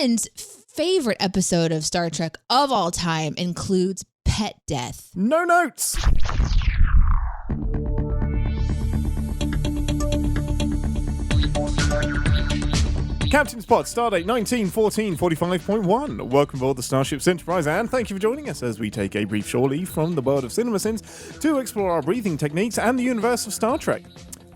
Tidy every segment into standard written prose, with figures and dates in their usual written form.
Finn's favorite episode of Star Trek of all time includes pet death. No notes. Captain's Pod, stardate 1914-45.1. Welcome aboard the Starship's Enterprise, and thank you for joining us as we take a brief shore leave from the world of CinemaSins to explore our breathing techniques and the universe of Star Trek.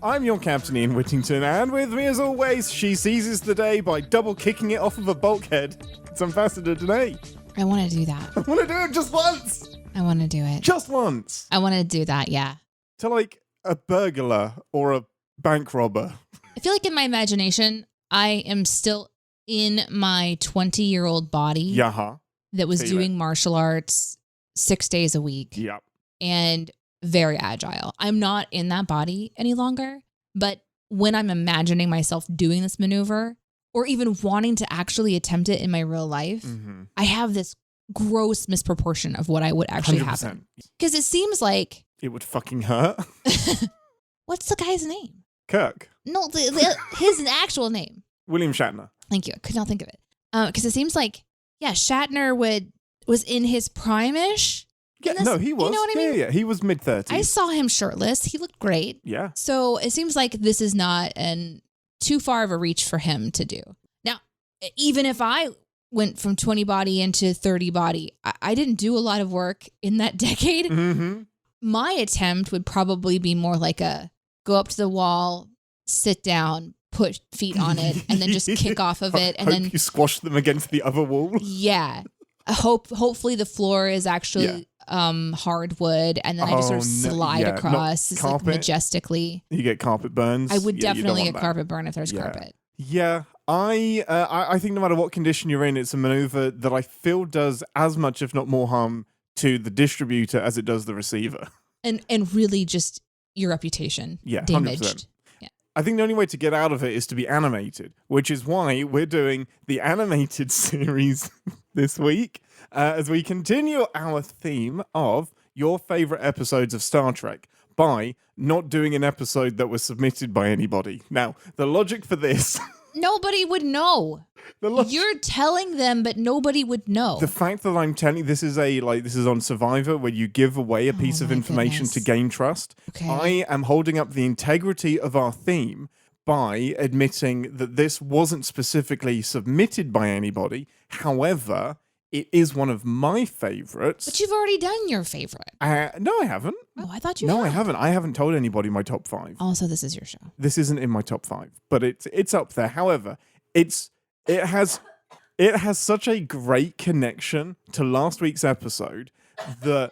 I'm your Captain Ian Whittington, and with me as always, she seizes the day by double kicking it off of a bulkhead. It's Ambassador Deneé. I want to do that. I want to do it just once. I want to do it. Just once. I want to do that, yeah. To like a burglar or a bank robber. I feel like in my imagination, I am still in my 20-year-old body that was doing martial arts 6 days a week. Yep. And very agile. I'm not in that body any longer, but when I'm imagining myself doing this maneuver or even wanting to actually attempt it in my real life, I have this gross misproportion of what I would actually 100%. Happen. Because it seems like... It would fucking hurt. What's the guy's name? Kirk. No, his actual name. William Shatner. Thank you. I could not think of it. Because it seems like, Shatner was in his prime-ish. Yeah, no, he was. You know what I mean? Yeah, he was mid-30s. I saw him shirtless. He looked great. Yeah. So it seems like this is not too far of a reach for him to do. Now, even if I went from 20 body into 30 body, I didn't do a lot of work in that decade. Mm-hmm. My attempt would probably be more like a go up to the wall, sit down, put feet on it, and then just kick off of it. And then you squash them against the other wall. Yeah. Hopefully the floor is actually hardwood, and then I just sort of slide across like majestically. You get carpet burns. I would definitely get carpet burn if there's carpet. Yeah. I think no matter what condition you're in, it's a maneuver that I feel does as much, if not more harm to the distributor as it does the receiver. And really just your reputation damaged. 100%. Yeah. I think the only way to get out of it is to be animated, which is why we're doing the animated series this week as we continue our theme of your favorite episodes of Star Trek by not doing an episode that was submitted by anybody. Now, the logic for this... Nobody would know. You're telling them, but nobody would know. The fact that I'm telling you, this is on Survivor, where you give away a piece of information to gain trust. Okay. I am holding up the integrity of our theme by admitting that this wasn't specifically submitted by anybody. However, it is one of my favorites. But you've already done your favorite. No, I haven't. Oh, I thought you No, I haven't. I haven't told anybody my top 5. Also, this is your show. This isn't in my top 5, but it's up there. However, it has such a great connection to last week's episode that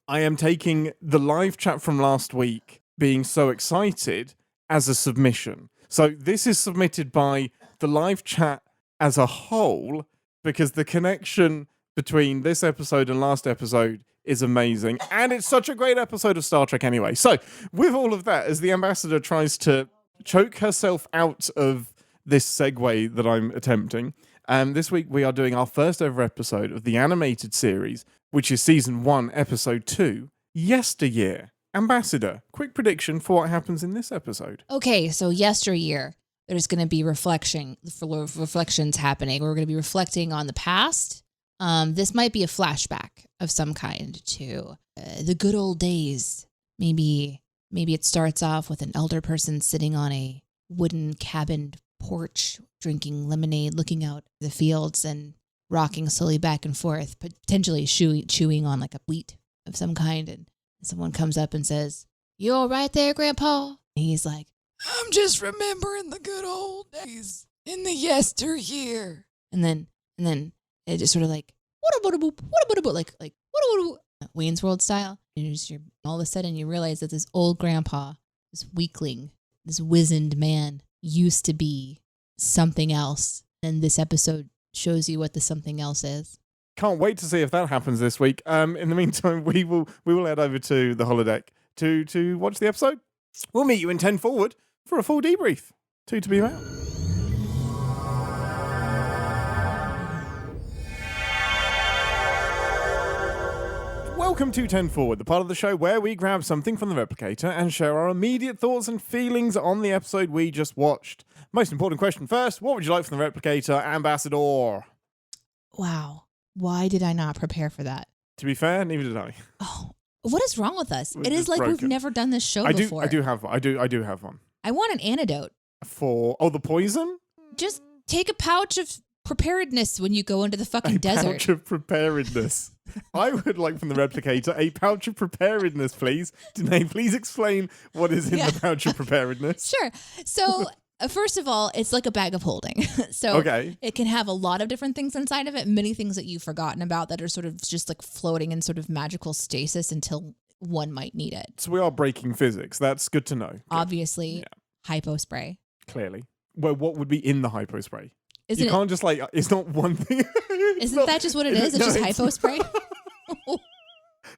I am taking the live chat from last week being so excited as a submission. So this is submitted by the live chat as a whole, because the connection between this episode and last episode is amazing. And it's such a great episode of Star Trek anyway. So with all of that, as the ambassador tries to choke herself out of this segue that I'm attempting, this week we are doing our first ever episode of the animated series, which is season 1, episode 2, Yesteryear. Ambassador, quick prediction for what happens in this episode. Okay, so Yesteryear. There's going to be reflections happening. We're going to be reflecting on the past. This might be a flashback of some kind to the good old days. Maybe it starts off with an elder person sitting on a wooden cabined porch, drinking lemonade, looking out the fields and rocking slowly back and forth, potentially chewing on like a wheat of some kind. And someone comes up and says, "You all right there, Grandpa?" And he's like, "I'm just remembering the good old days in the yesteryear." And then it just sort of like, like Wayne's World style. And all of a sudden you realize that this old grandpa, this weakling, this wizened man used to be something else. And this episode shows you what the something else is. Can't wait to see if that happens this week. In the meantime, we will head over to the holodeck to watch the episode. We'll meet you in 10 forward for a full debrief. 2 to be out. Welcome to 10 Forward, the part of the show where we grab something from the replicator and share our immediate thoughts and feelings on the episode we just watched. Most important question first. What would you like from the Replicator Ambassador? Wow. Why did I not prepare for that? To be fair, neither did I. Oh, what is wrong with us? We're It is just like we've broken. never done this show I before. do have one. I do have one. I want an antidote. For the poison? Just take a pouch of preparedness when you go into the fucking desert. Pouch of preparedness. I would like from the Replicator a pouch of preparedness, please. Deneé, please explain what is in the pouch of preparedness. Sure. So, first of all, it's like a bag of holding. So it can have a lot of different things inside of it, many things that you've forgotten about that are sort of just like floating in sort of magical stasis until one might need it. So we are breaking physics. That's good to know. Good. Obviously, hypospray. Clearly. Well, what would be in the hypospray? Isn't you can't just like, it's not one thing. Isn't that just what it is? It's just hypospray?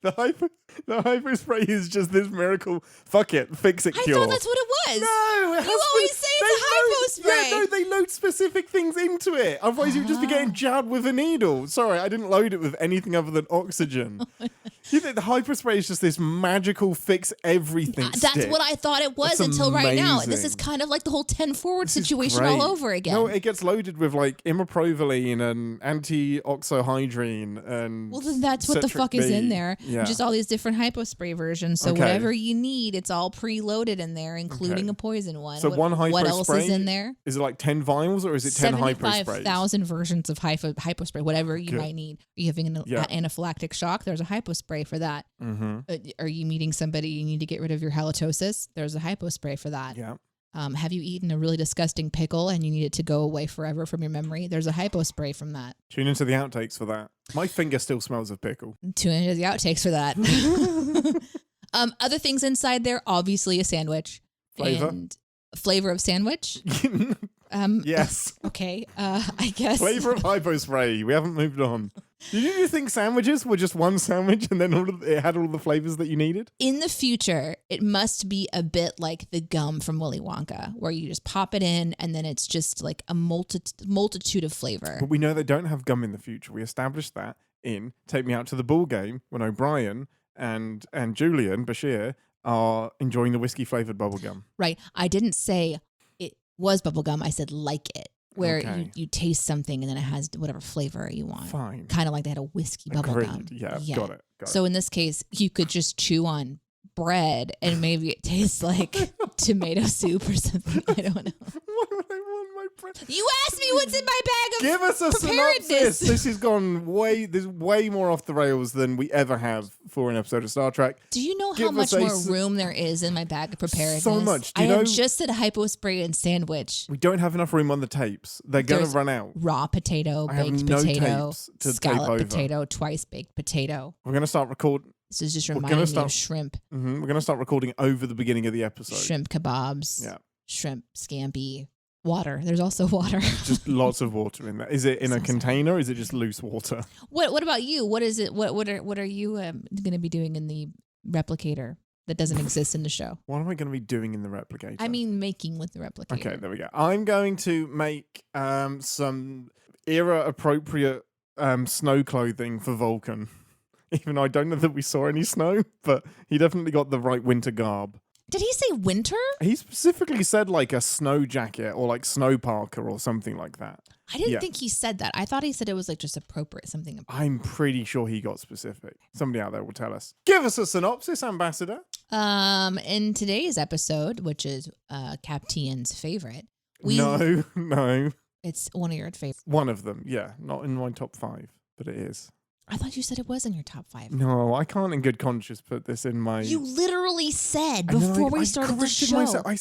The hypospray is just this miracle. Fuck it, fix it cure. I thought that's what it was. No, you always say it's a hypospray. Yeah, no, they load specific things into it. Otherwise, you'd just be getting jabbed with a needle. Sorry, I didn't load it with anything other than oxygen. You think the hypospray is just this magical fix everything That's stick. what I thought it was until right now. This is kind of like the whole 10 forward situation all over again. No, it gets loaded with like imiprovaline and antioxyhydrine and. Well, then that's what the fuck is in there. Yeah. Just all these different hypospray versions. So whatever you need, it's all preloaded in there, including a poison one. So one hypospray. What else is in there? Is it like 10 vials or is it 10 hyposprays? 75,000 versions of hypospray, whatever you might need. Are you having an anaphylactic shock? There's a hypospray for that. Mm-hmm. Are you meeting somebody you need to get rid of your halitosis? There's a hypospray for that. Yeah. Have you eaten a really disgusting pickle and you need it to go away forever from your memory? There's a hypospray from that. Tune into the outtakes for that. My finger still smells of pickle. Tune into the outtakes for that. Other things inside there, obviously a sandwich. Flavor? And flavor of sandwich? Yes. Okay, I guess. Flavor of hypospray. We haven't moved on. Did you think sandwiches were just one sandwich and then it had all the flavors that you needed? In the future, it must be a bit like the gum from Willy Wonka, where you just pop it in and then it's just like a multitude of flavor. But we know they don't have gum in the future. We established that in Take Me Out to the Ball Game when O'Brien and Julian Bashir are enjoying the whiskey-flavored bubblegum. Right. I didn't say it was bubblegum. I said like it. Where you taste something and then it has whatever flavor you want. Fine. Kind of like they had a whiskey bubble gum. Yeah, got it. So in this case, you could just chew on bread and maybe it tastes like tomato soup or something. I don't know. Why would I want my bread? You asked me what's in my bag of Give us a synopsis. This has gone way more off the rails than we ever have for an episode of Star Trek. Do you know how much more room there is in my bag of preparedness? So much. I have just said hypospray and sandwich. We don't have enough room on the tapes. They're going to run out. Raw potato, baked potato, scallop potato, twice baked potato. We're going to start recording. This is just reminding me of shrimp. Mm-hmm. We're going to start recording over the beginning of the episode. Shrimp kebabs. Yeah. Shrimp scampi. Water. There's also water. Just lots of water in there. Is it in a container or is it just loose water? What about you? What is it? What are you going to be doing in the replicator that doesn't exist in the show? What am I going to be doing in the replicator? I mean, making with the replicator. Okay, there we go. I'm going to make some era-appropriate snow clothing for Vulcan. Even though I don't know that we saw any snow, but he definitely got the right winter garb. Did he say winter? He specifically said like a snow jacket or like snow parka or something like that. I didn't think he said that. I thought he said it was like just appropriate, something appropriate. I'm pretty sure he got specific. Somebody out there will tell us. Give us a synopsis, Ambassador. In today's episode, which is Captain's favorite. No. It's one of your favorites. One of them, yeah. Not in my top 5, but it is. I thought you said it was in your top 5. No, I can't in good conscience put this in my... You literally said before we started the show. Myself. I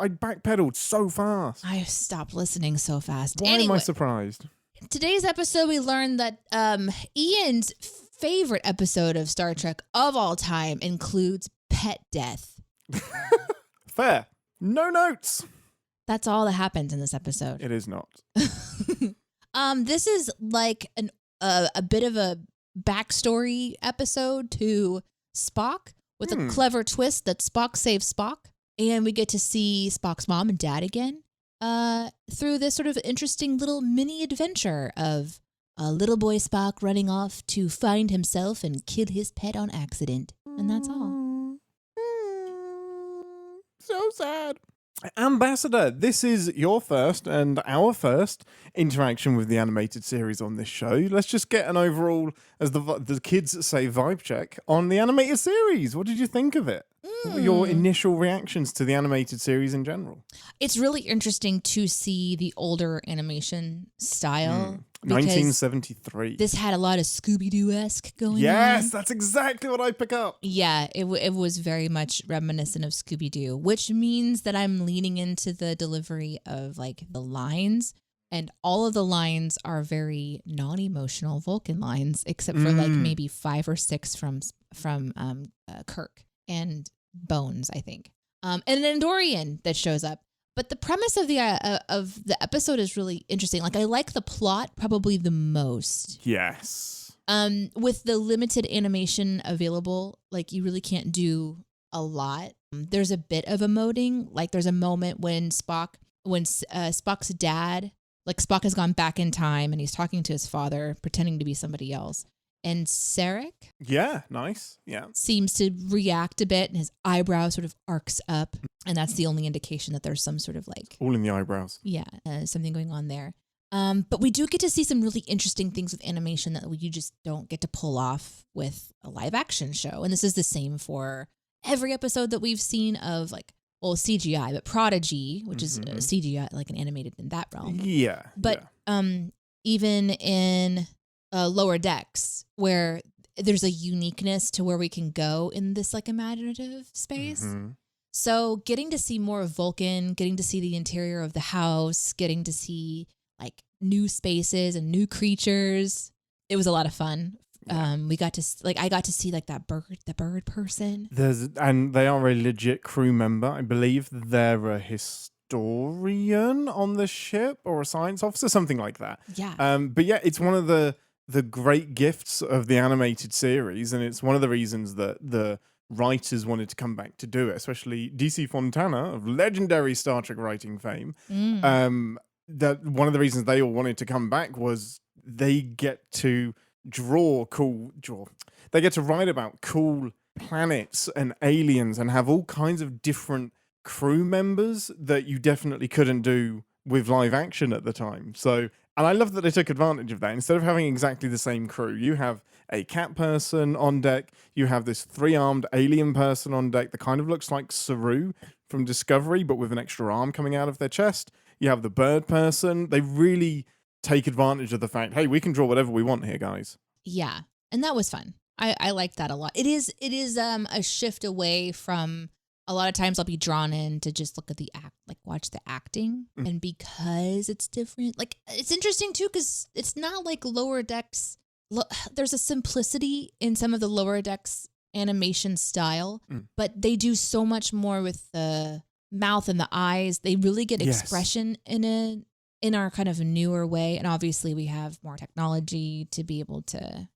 backpedaled so fast. I stopped listening so fast. Why am I surprised? In today's episode, we learned that Ian's favorite episode of Star Trek of all time includes pet death. Fair. No notes. That's all that happens in this episode. It is not. This is like a bit of a backstory episode to Spock with a clever twist that Spock saves Spock. And we get to see Spock's mom and dad again through this sort of interesting little mini adventure of a little boy Spock running off to find himself and kill his pet on accident. And that's all. So sad. Ambassador, this is your first and our first interaction with the animated series on this show. Let's just get an overall, as the kids say, vibe check on the animated series. What did you think of it? What were your initial reactions to the animated series in general? It's really interesting to see the older animation style. 1973. This had a lot of Scooby-Doo-esque going on. Yes, that's exactly what I pick up. Yeah, it was very much reminiscent of Scooby-Doo, which means that I'm leaning into the delivery of like the lines, and all of the lines are very non-emotional Vulcan lines, except for like maybe 5 or 6 from Kirk and Bones, I think, and an Andorian that shows up. But the premise of the episode is really interesting. Like, I like the plot probably the most. Yes. With the limited animation available, like, you really can't do a lot. There's a bit of emoting. Like, there's a moment when Spock's dad, like, Spock has gone back in time and he's talking to his father, pretending to be somebody else. And Sarek, yeah, nice, yeah, seems to react a bit, and his eyebrow sort of arcs up, and that's the only indication that there's some sort of like all in the eyebrows. Yeah, something going on there. But we do get to see some really interesting things with animation that you just don't get to pull off with a live action show, and this is the same for every episode that we've seen of like, well, CGI, but Prodigy, which is CGI, like an animated in that realm. Yeah, but even in Lower Decks, where there's a uniqueness to where we can go in this like imaginative space. So getting to see more of Vulcan, getting to see the interior of the house, getting to see like new spaces and new creatures, it was a lot of fun. We got to I got to see like the bird person. And they are a legit crew member. I believe they're a historian on the ship or a science officer, something like that. Yeah. But yeah, it's one of the great gifts of the animated series, and it's one of the reasons that the writers wanted to come back to do it, especially DC Fontana of legendary Star Trek writing fame. That one of the reasons they all wanted to come back was they get to they get to write about cool planets and aliens and have all kinds of different crew members that you definitely couldn't do with live action at the time. So, and I love that they took advantage of that. Instead of having exactly the same crew, you have a cat person on deck, you have this 3-armed alien person on deck that kind of looks like Saru from Discovery, but with an extra arm coming out of their chest. You have the bird person. They really take advantage of the fact, hey, we can draw whatever we want here, guys. Yeah, and that was fun. I like that a lot. It is a shift away from, a lot of times I'll be drawn in to just look at the act, like watch the acting. And because it's different, like it's interesting too, because it's not like Lower Decks. There's a simplicity in some of the Lower Decks animation style, but they do so much more with the mouth and the eyes. They really get expression in our kind of newer way. And obviously we have more technology to be able to,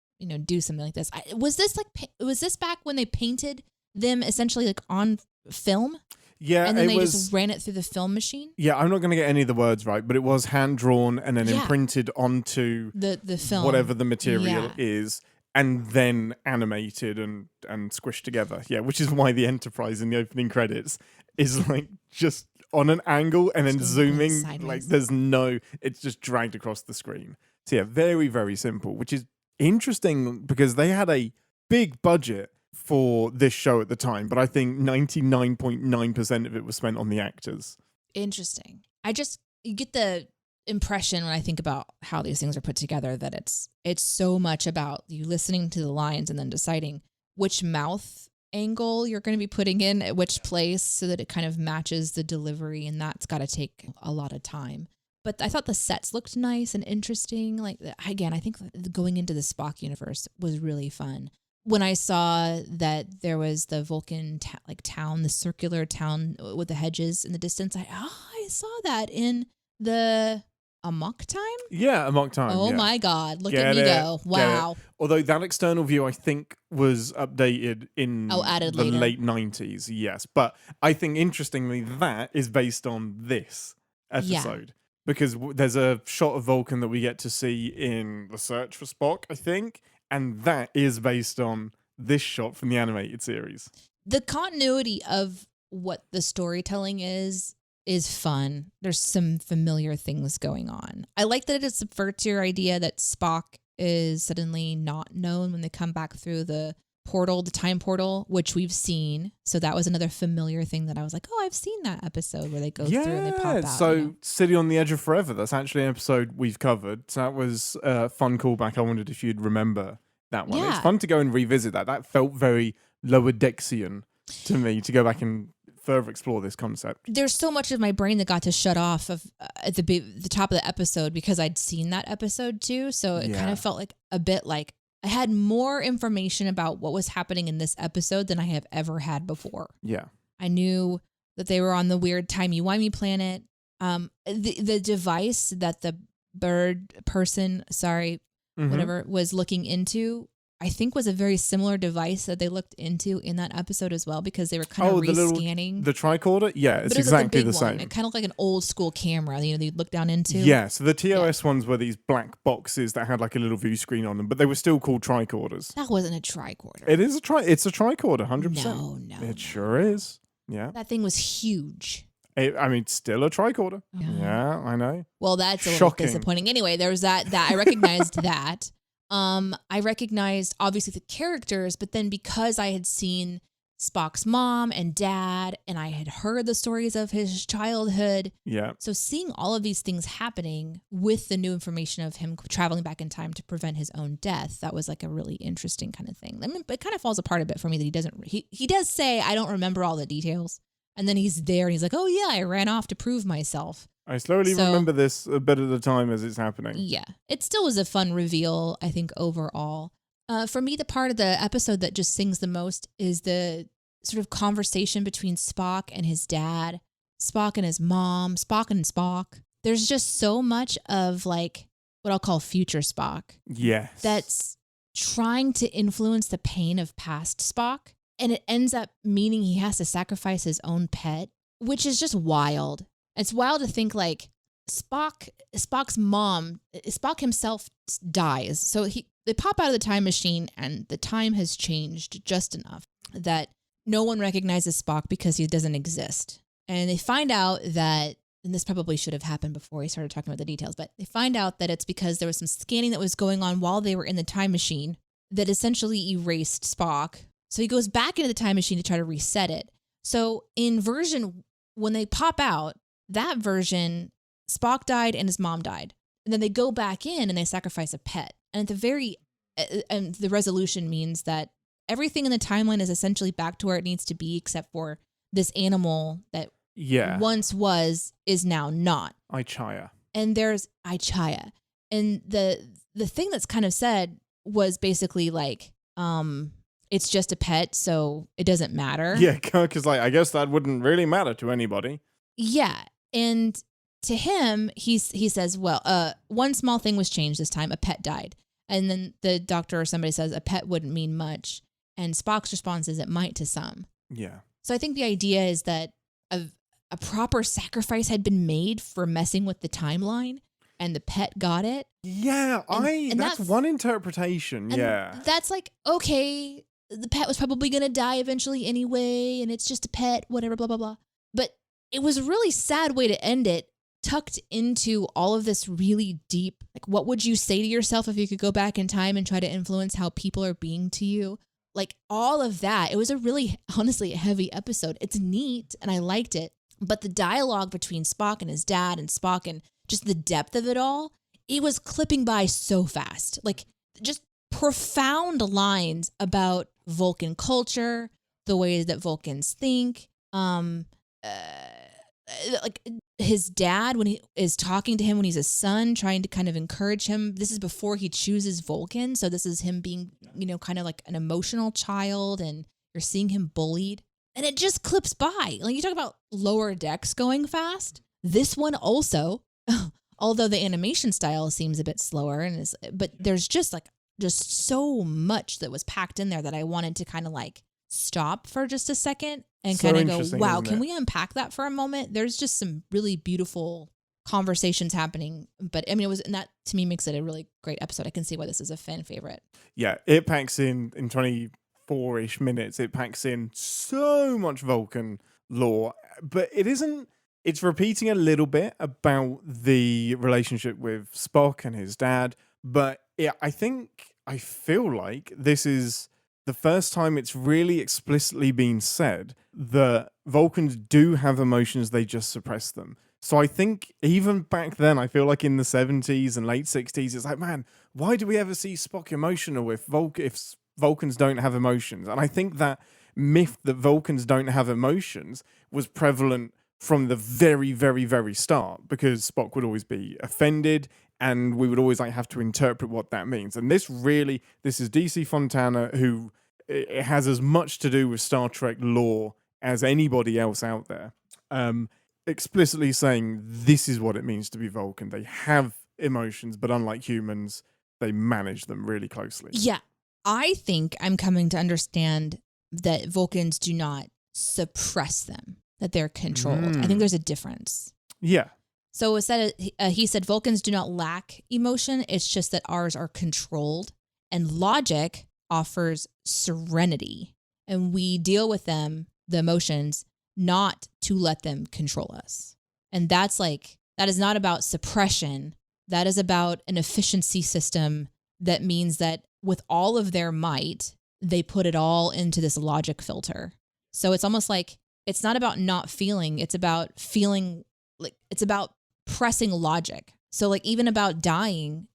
do something like this. Was this back when they painted them essentially like on film? Yeah, and then they just ran it through the film machine? Yeah, I'm not going to get any of the words right, but it was hand-drawn and then imprinted onto the film, whatever the material is, and then animated and squished together. Yeah, which is why the Enterprise in the opening credits is like just on an angle and then zooming. Like it's just dragged across the screen. So yeah, very, very simple, which is interesting because they had a big budget for this show at the time, but I think 99.9% of it was spent on the actors. Interesting. You get the impression when I think about how these things are put together that it's so much about you listening to the lines and then deciding which mouth angle you're going to be putting in at which place so that it kind of matches the delivery, and that's got to take a lot of time. But I thought the sets looked nice and interesting. Like, again, I think going into the Spock universe was really fun. When I saw that there was the Vulcan town, the circular town with the hedges in the distance, I saw that in the Amok Time? Yeah, Amok Time. Oh my God. Look at me go. Wow. Although that external view, I think, was updated in added the later. late 90s. Yes. But I think, interestingly, that is based on this episode. Because there's a shot of Vulcan that we get to see in The Search for Spock, I think. And that is based on this shot from the animated series. The continuity of what the storytelling is is fun. There's some familiar things going on. I like that it subverts your idea that Spock is suddenly not known when they come back through the portal, the time portal, which we've seen. So that was another familiar thing that I was like, oh, I've seen that episode where they go through and they pop out. So City on the Edge of Forever, that's actually an episode we've covered. So that was a fun callback. I wondered if you'd remember that one. Yeah. It's fun to go and revisit that. That felt very Lower Decksian to me, to go back and further explore this concept. There's so much of my brain that got to shut off of at the top of the episode because I'd seen that episode too. So it kind of felt like a bit like I had more information about what was happening in this episode than I have ever had before. Yeah. I knew that they were on the weird timey-wimey planet. The device that the bird person, whatever, was looking into, I think was a very similar device that they looked into in that episode as well, because they were kind of rescanning. The tricorder? Yeah, it's exactly the same. Kind of like an old school camera, you'd look down into. Yeah, so the TOS ones were these black boxes that had like a little view screen on them, but they were still called tricorders. That wasn't a tricorder. It is it's a tricorder, 100%. No. It sure is. Yeah. That thing was huge. Still a tricorder. Yeah, I know. Well, that's a little disappointing. Anyway, there was that I recognized that. I recognized obviously the characters, but then because I had seen Spock's mom and dad, and I had heard the stories of his childhood. Yeah. So seeing all of these things happening with the new information of him traveling back in time to prevent his own death, that was like a really interesting kind of thing. I mean, it kind of falls apart a bit for me that he does say, I don't remember all the details. And then he's there and he's like, oh yeah, I ran off to prove myself. I slowly remember this a bit at a time as it's happening. Yeah. It still was a fun reveal, I think, overall. For me, the part of the episode that just sings the most is the sort of conversation between Spock and his dad, Spock and his mom, Spock and Spock. There's just so much of like what I'll call future Spock. Yes. That's trying to influence the pain of past Spock. And it ends up meaning he has to sacrifice his own pet, which is just wild. It's wild to think like Spock's mom, Spock himself dies. So they pop out of the time machine and the time has changed just enough that no one recognizes Spock because he doesn't exist. And they find out that, and this probably should have happened before he started talking about the details, but they find out that it's because there was some scanning that was going on while they were in the time machine that essentially erased Spock. So he goes back into the time machine to try to reset it. So in when they pop out, that version, Spock died and his mom died. And then they go back in and they sacrifice a pet. And and the resolution means that everything in the timeline is essentially back to where it needs to be, except for this animal that once is now not. Ichaya. And there's Ichaya. And the thing that's kind of said was basically like, it's just a pet, so it doesn't matter. Yeah, because I guess that wouldn't really matter to anybody. Yeah, and to him, he says, well, one small thing was changed this time. A pet died. And then the doctor or somebody says a pet wouldn't mean much. And Spock's response is it might to some. Yeah. So I think the idea is that a proper sacrifice had been made for messing with the timeline, and the pet got it. Yeah, and that's one interpretation. Yeah. That's like, okay, the pet was probably going to die eventually anyway, and it's just a pet, whatever, blah, blah, blah. But it was a really sad way to end it, tucked into all of this really deep, like, what would you say to yourself if you could go back in time and try to influence how people are being to you? Like, all of that. It was a really, honestly, a heavy episode. It's neat, and I liked it. But the dialogue between Spock and his dad and Spock and just the depth of it all, it was clipping by so fast. Like, just profound lines about Vulcan culture, the ways that Vulcans think, like his dad when he is talking to him when he's a son, trying to kind of encourage him. This is before he chooses Vulcan, so this is him being, kind of like an emotional child, and you're seeing him bullied, and it just clips by. Like, you talk about Lower Decks going fast. This one also, although the animation style seems a bit slower, but there's just so much that was packed in there that I wanted to kind of like stop for just a second and kind of go, wow, can we unpack that for a moment? There's just some really beautiful conversations happening. But I mean, and that to me makes it a really great episode. I can see why this is a fan favorite. Yeah, it packs in 24-ish minutes. It packs in so much Vulcan lore, but it isn't it's repeating a little bit about the relationship with Spock and his dad, but I feel like this is the first time it's really explicitly been said that Vulcans do have emotions, they just suppress them. So I think even back then, I feel like in the 70s and late 60s, it's like, man, why do we ever see Spock emotional if Vulcans don't have emotions? And I think that myth that Vulcans don't have emotions was prevalent from the very, very, very start, because Spock would always be offended and we would always like have to interpret what that means. And this is DC Fontana, who it has as much to do with Star Trek lore as anybody else out there. Explicitly saying this is what it means to be Vulcan. They have emotions, but unlike humans, they manage them really closely. Yeah. I think I'm coming to understand that Vulcans do not suppress them, that they're controlled. I think there's a difference. Yeah. So he said Vulcans do not lack emotion. It's just that ours are controlled, and logic offers serenity, and we deal with them, the emotions, not to let them control us. And that is not about suppression. That is about an efficiency system that means that with all of their might, they put it all into this logic filter. So it's almost like it's not about not feeling. It's about feeling, like it's about pressing logic. So like even about dying,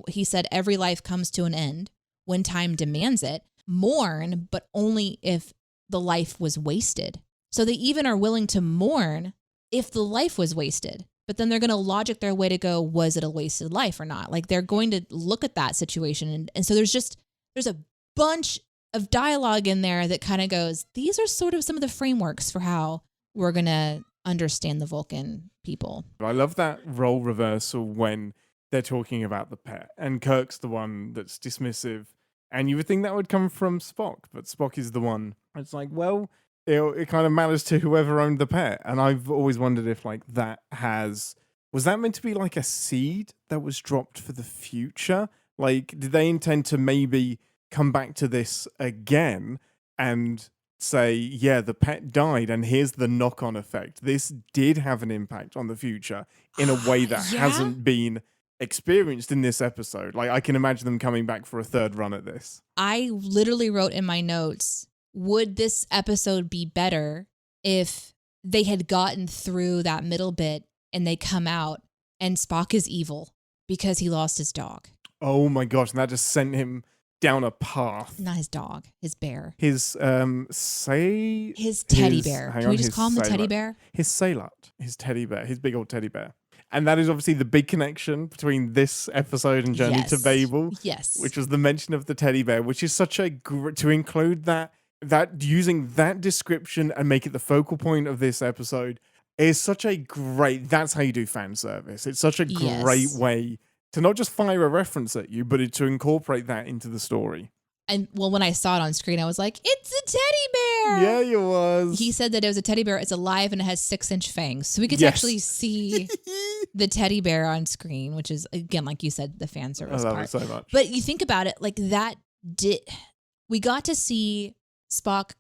he said every life comes to an end when time demands it. Mourn, but only if the life was wasted. So they even are willing to mourn if the life was wasted, but then they're going to logic their way to go, was it a wasted life or not? Like they're going to look at that situation. And so there's a bunch of dialogue in there that kind of goes, these are sort of some of the frameworks for how we're going to understand the Vulcan people. I love that role reversal when they're talking about the pet and Kirk's the one that's dismissive. And you would think that would come from Spock, but Spock is the one. It's like, well, it kind of matters to whoever owned the pet. And I've always wondered if like was that meant to be like a seed that was dropped for the future? Like, did they intend to maybe come back to this again and say, yeah, the pet died and here's the knock-on effect. This did have an impact on the future in a way that hasn't been experienced in this episode. Like, I can imagine them coming back for a third run at this. I literally wrote in my notes, would this episode be better if they had gotten through that middle bit and they come out and Spock is evil because he lost his dog? Oh my gosh, and that just sent him down a path. Not his dog, his bear. His his teddy bear. Can we just call him the teddy bear? His sehlat, his teddy bear, his big old teddy bear. And that is obviously the big connection between this episode and Journey to Babel. Yes. Which was the mention of the teddy bear, which is such a to include that using that description and make it the focal point of this episode is such a great, that's how you do fan service. It's such a great way to not just fire a reference at you, but to incorporate that into the story. And well, when I saw it on screen, I was like, it's a teddy bear. Yeah, it was. He said that it was a teddy bear. It's alive and it has 6-inch fangs. So we could actually see the teddy bear on screen, which is, again, like you said, the fan service part. I love it so much. But you think about it, like that we got to see Spock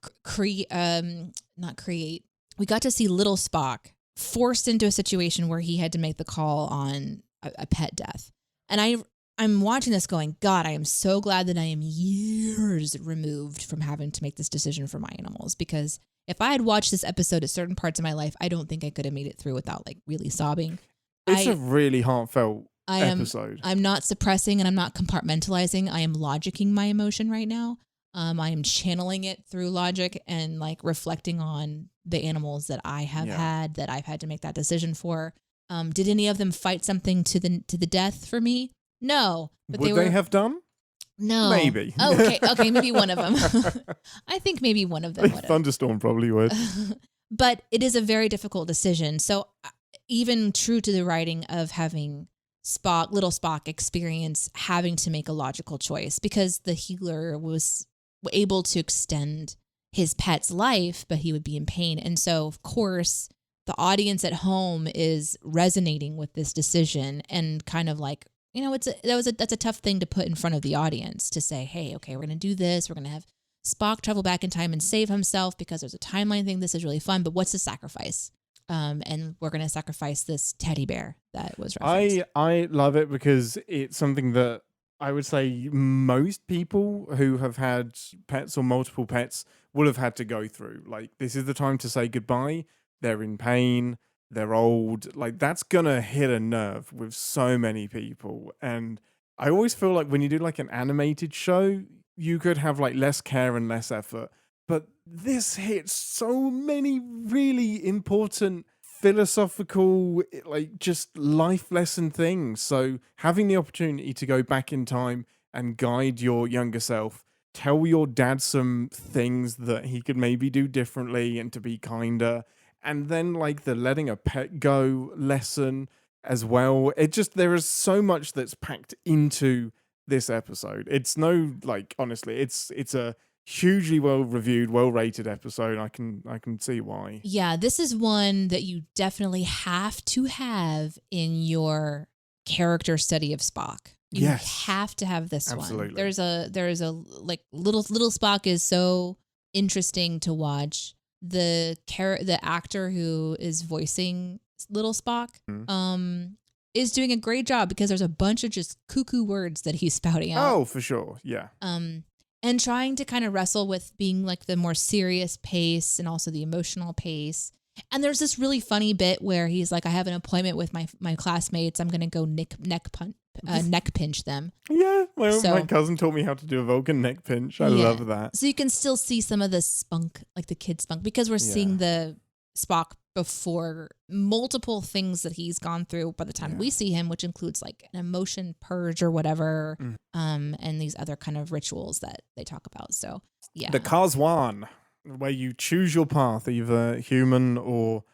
we got to see little Spock forced into a situation where he had to make the call on a pet death. And I'm watching this going, God, I am so glad that I am years removed from having to make this decision for my animals. Because if I had watched this episode at certain parts of my life, I don't think I could have made it through without like really sobbing. It's a really heartfelt episode. I'm not suppressing and I'm not compartmentalizing. I am logicking my emotion right now. I am channeling it through logic and like reflecting on the animals that I have had, that I've had to make that decision for. Did any of them fight something to the death for me? No. But Would they have done? No. Maybe. Okay, maybe one of them. I think maybe one of them would have. Thunderstorm probably would. But it is a very difficult decision. So even true to the writing of having little Spock experience having to make a logical choice, because the healer was able to extend his pet's life, but he would be in pain. And so, of course, the audience at home is resonating with this decision and kind of like, you know, that's a tough thing to put in front of the audience to say, hey, okay, we're going to do this. We're going to have Spock travel back in time and save himself because there's a timeline thing. This is really fun, but what's the sacrifice? And we're going to sacrifice this teddy bear that was referenced. I love it because it's something that I would say most people who have had pets or multiple pets will have had to go through. Like, this is the time to say goodbye. They're in pain. They're old. Like, that's going to hit a nerve with so many people. And I always feel like when you do like an animated show, you could have like less care and less effort. But this hits so many really important philosophical, like just life lesson things. So having the opportunity to go back in time and guide your younger self, tell your dad some things that he could maybe do differently and to be kinder. And then like the letting a pet go lesson as well. It just, there is so much that's packed into this episode. It's no, like, honestly, it's a hugely well reviewed, well rated episode. I can see why. Yeah, this is one that you definitely have to have in your character study of Spock. You have to have this one. There's a like little Spock is so interesting to watch. The actor who is voicing little Spock is doing a great job because there's a bunch of just cuckoo words that he's spouting out. Oh, for sure. Yeah. And trying to kind of wrestle with being like the more serious pace and also the emotional pace. And there's this really funny bit where he's like, I have an appointment with my classmates. I'm going to go neck pinch them. Yeah. My cousin taught me how to do a Vulcan neck pinch. I love that. So you can still see some of the spunk, like the kid spunk, because we're seeing the Spock before multiple things that he's gone through by the time we see him, which includes like an emotion purge or whatever, and these other kind of rituals that they talk about. So yeah, the Kazwan, where you choose your path, either human or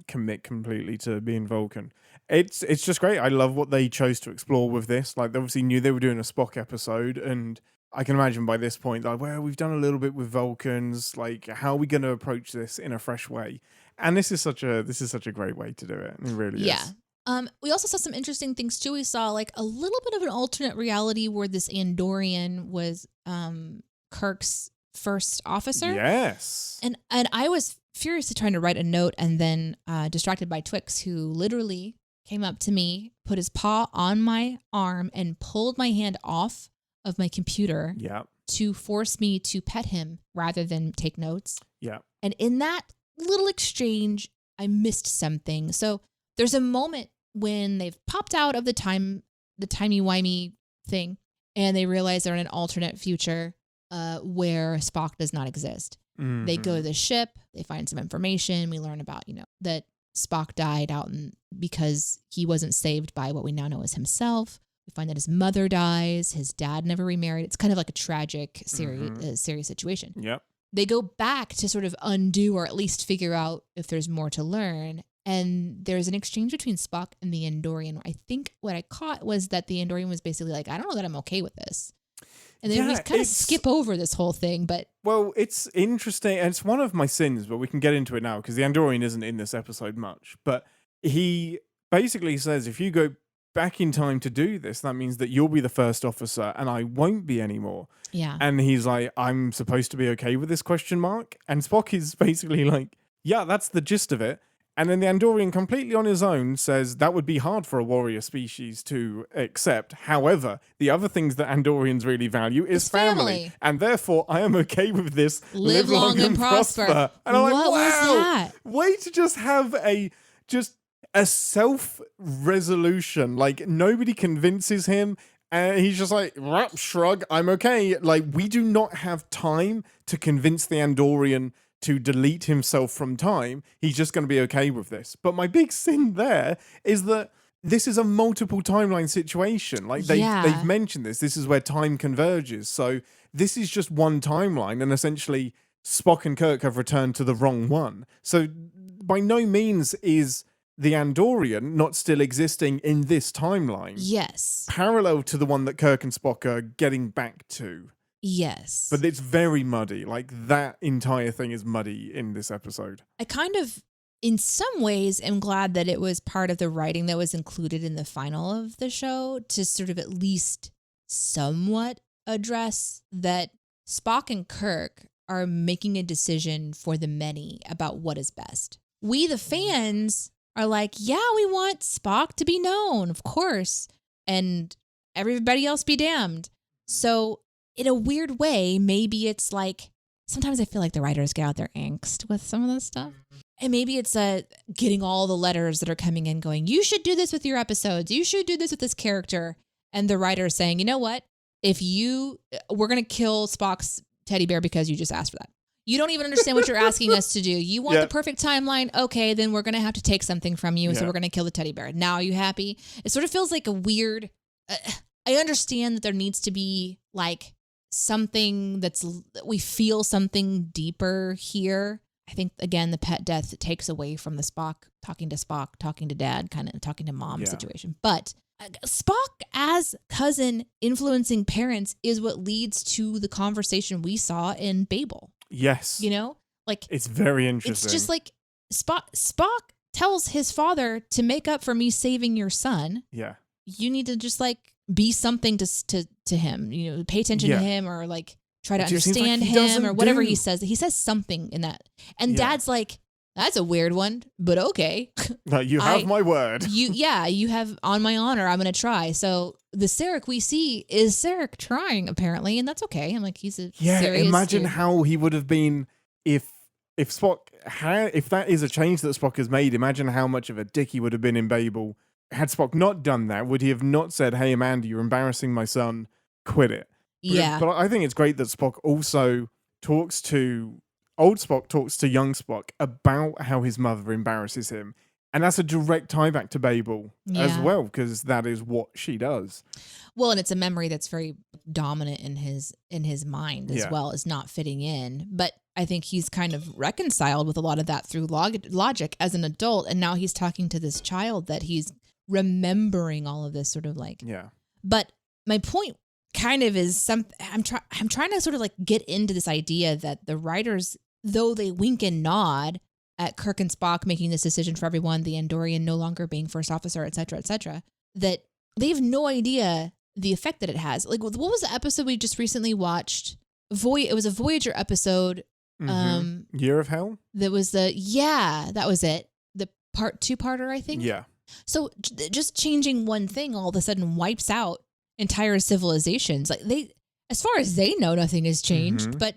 commit completely to being Vulcan. It's just great. I love what they chose to explore with this. Like, they obviously knew they were doing a Spock episode, and I can imagine by this point, like, well, we've done a little bit with Vulcans. Like, how are we going to approach this in a fresh way? And this is such a great way to do it. It really is. We also saw some interesting things too. We saw like a little bit of an alternate reality where this Andorian was Kirk's first officer. Yes. And I was furiously trying to write a note and then distracted by Twix, who literally came up to me, put his paw on my arm, and pulled my hand off of my computer to force me to pet him rather than take notes. Yeah. And in that little exchange, I missed something. So there's a moment when they've popped out of the timey-wimey thing, and they realize they're in an alternate future where Spock does not exist. Mm-hmm. They go to the ship, they find some information. We learn about, that Spock died out because he wasn't saved by what we now know as himself. We find that his mother dies, his dad never remarried. It's kind of like a tragic, serious situation. Yep. They go back to sort of undo or at least figure out if there's more to learn. And there's an exchange between Spock and the Andorian. I think what I caught was that the Andorian was basically like, I don't know that I'm okay with this. And then we kind of skip over this whole thing, but... Well, it's interesting, and it's one of my sins, but we can get into it now, because the Andorian isn't in this episode much. But he basically says, if you go back in time to do this, that means that you'll be the first officer, and I won't be anymore. Yeah. And he's like, I'm supposed to be okay with this ? And Spock is basically like, yeah, that's the gist of it. And then the Andorian, completely on his own, says that would be hard for a warrior species to accept. However, the other things that Andorians really value is family. And therefore, I am okay with this. Live long and prosper. And I'm like, wow, was that? Way to just have a self-resolution. Like, nobody convinces him. And he's just like, shrug, I'm okay. Like, we do not have time to convince the Andorian to delete himself from time. He's just going to be okay with this. But my big sin there is that this is a multiple timeline situation. Like, they've mentioned this. This is where time converges. So this is just one timeline, and essentially Spock and Kirk have returned to the wrong one. So by no means is the Andorian not still existing in this timeline. Yes. Parallel to the one that Kirk and Spock are getting back to. Yes. But it's very muddy. Like, that entire thing is muddy in this episode. I kind of, in some ways, am glad that it was part of the writing that was included in the final of the show to sort of at least somewhat address that Spock and Kirk are making a decision for the many about what is best. we, the fans, are like, yeah, we want Spock to be known, of course, and everybody else be damned. So in a weird way, maybe it's like, sometimes I feel like the writers get out their angst with some of this stuff. And maybe it's getting all the letters that are coming in going, you should do this with your episodes. You should do this with this character. And the writer is saying, you know what? We're going to kill Spock's teddy bear because you just asked for that. You don't even understand what you're asking us to do. You want the perfect timeline? Okay, then we're going to have to take something from you. So we're going to kill the teddy bear. Now, are you happy? It sort of feels like a weird, I understand that there needs to be like something we feel something deeper here. I think, again, the pet death takes away from the Spock, talking to dad, kind of talking to mom situation. But Spock as cousin influencing parents is what leads to the conversation we saw in Babel. Yes. You know? Like, it's very interesting. It's just like Spock tells his father to make up for me saving your son. Yeah. You need to just like be something to him, you know, pay attention to him or like try to understand him or whatever he says. He says something in that. And dad's like, that's a weird one, but okay. No, you have my word. You have on my honor. I'm going to try. So the Sarek we see is Sarek trying apparently. And that's okay. I'm like, he's a serious imagine dude. How he would have been if Spock if that is a change that Spock has made, imagine how much of a dick he would have been in Babel. Had Spock not done that, would he have not said, hey, Amanda, you're embarrassing my son, quit it? But I think it's great that Spock also talks to, old Spock talks to young Spock about how his mother embarrasses him. And that's a direct tie back to Babel as well, because that is what she does. Well, and it's a memory that's very dominant in his mind as well as not fitting in. But I think he's kind of reconciled with a lot of that through logic as an adult. And now he's talking to this child that he's remembering all of this sort of like. Yeah. But my point kind of is I'm trying to sort of like get into this idea that the writers, though they wink and nod at Kirk and Spock making this decision for everyone, the Andorian no longer being first officer, et cetera, that they have no idea the effect that it has. Like, what was the episode we just recently watched? It was a Voyager episode. Year of Hell? That was that was it. The two-parter, I think. Yeah. So just changing one thing all of a sudden wipes out entire civilizations. Like as far as they know, nothing has changed, but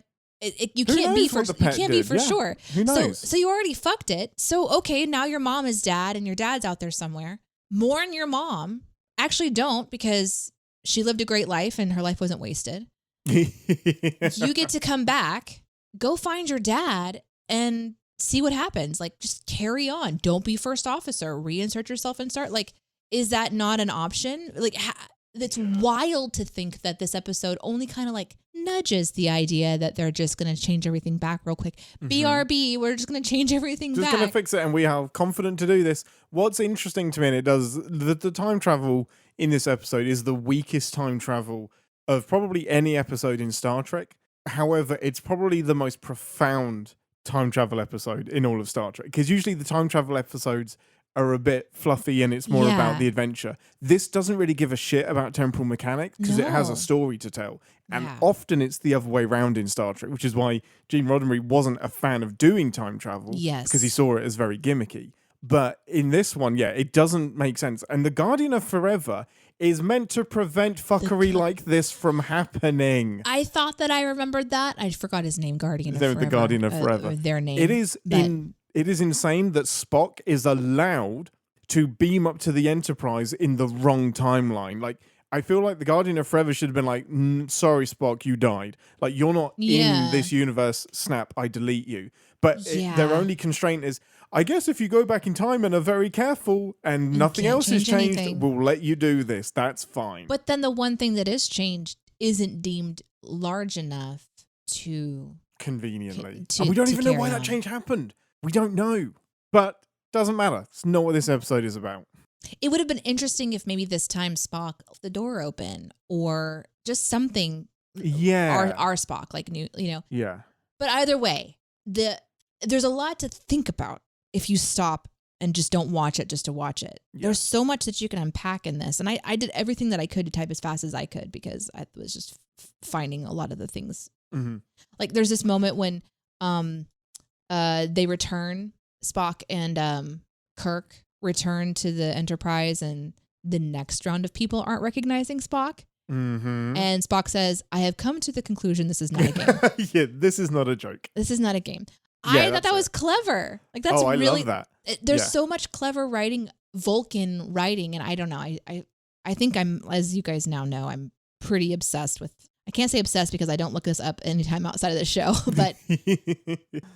you can't be for sure. Who knows? So you already fucked it. So okay, now your mom is dad and your dad's out there somewhere. Mourn your mom. Actually don't, because she lived a great life and her life wasn't wasted. You get to come back, go find your dad and see what happens. Like, just carry on. Don't be first officer. Reinsert yourself and start. Like, is that not an option? Like, it's wild to think that this episode only kind of like nudges the idea that they're just going to change everything back real quick. BRB, we're just going to change everything back. Just going to fix it, and we are confident to do this. What's interesting to me, and it does, the time travel in this episode is the weakest time travel of probably any episode in Star Trek. However, it's probably the most profound time travel episode in all of Star Trek, because usually the time travel episodes are a bit fluffy and it's more about the adventure. This doesn't really give a shit about temporal mechanics because it has a story to tell. And often it's the other way around in Star Trek, which is why Gene Roddenberry wasn't a fan of doing time travel, because he saw it as very gimmicky. But in this one, it doesn't make sense. And the Guardian of Forever is meant to prevent fuckery like this from happening. I thought that I remembered that. I forgot his name, Guardian of Forever. The Guardian of Forever. Their name. It is insane that Spock is allowed to beam up to the Enterprise in the wrong timeline. Like, I feel like the Guardian of Forever should have been like, sorry, Spock, you died. Like, you're not in this universe. Snap, I delete you. But their only constraint is, I guess if you go back in time and are very careful and nothing else has changed, we'll let you do this. That's fine. But then the one thing that is changed isn't deemed large enough to... Conveniently. And we don't even know why that change happened. We don't know. But doesn't matter. It's not what this episode is about. It would have been interesting if maybe this time Spock left the door open or just something. Yeah. Our Spock, like, you know. Yeah. But either way, there's a lot to think about if you stop and just don't watch it just to watch it. Yeah. There's so much that you can unpack in this. And I did everything that I could to type as fast as I could because I was just finding a lot of the things. Like, there's this moment when they return Spock and Kirk return to the Enterprise and the next round of people aren't recognizing Spock. Mm-hmm. And Spock says, I have come to the conclusion this is not a game. Yeah, this is not a joke. This is not a game. Yeah, I thought that was clever. Like that's I really love that. There's so much clever writing, Vulcan writing, and I don't know. I think I'm, as you guys now know, I'm pretty obsessed with. I can't say obsessed because I don't look this up anytime outside of the show, but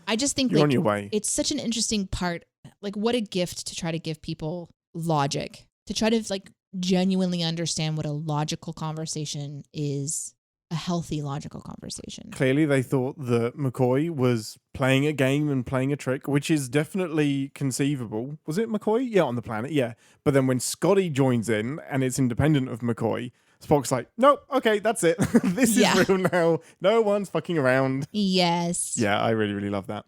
I just think you're on your way. It's such an interesting part. Like, what a gift to try to give people logic, to try to like genuinely understand what a logical conversation is, a healthy logical conversation. Clearly, they thought that McCoy was playing a game and playing a trick, which is definitely conceivable. Was it McCoy? Yeah, on the planet, yeah. But then when Scotty joins in and it's independent of McCoy, Spock's like, nope, okay, that's it. This is real now. No one's fucking around. Yes. Yeah, I really, really love that.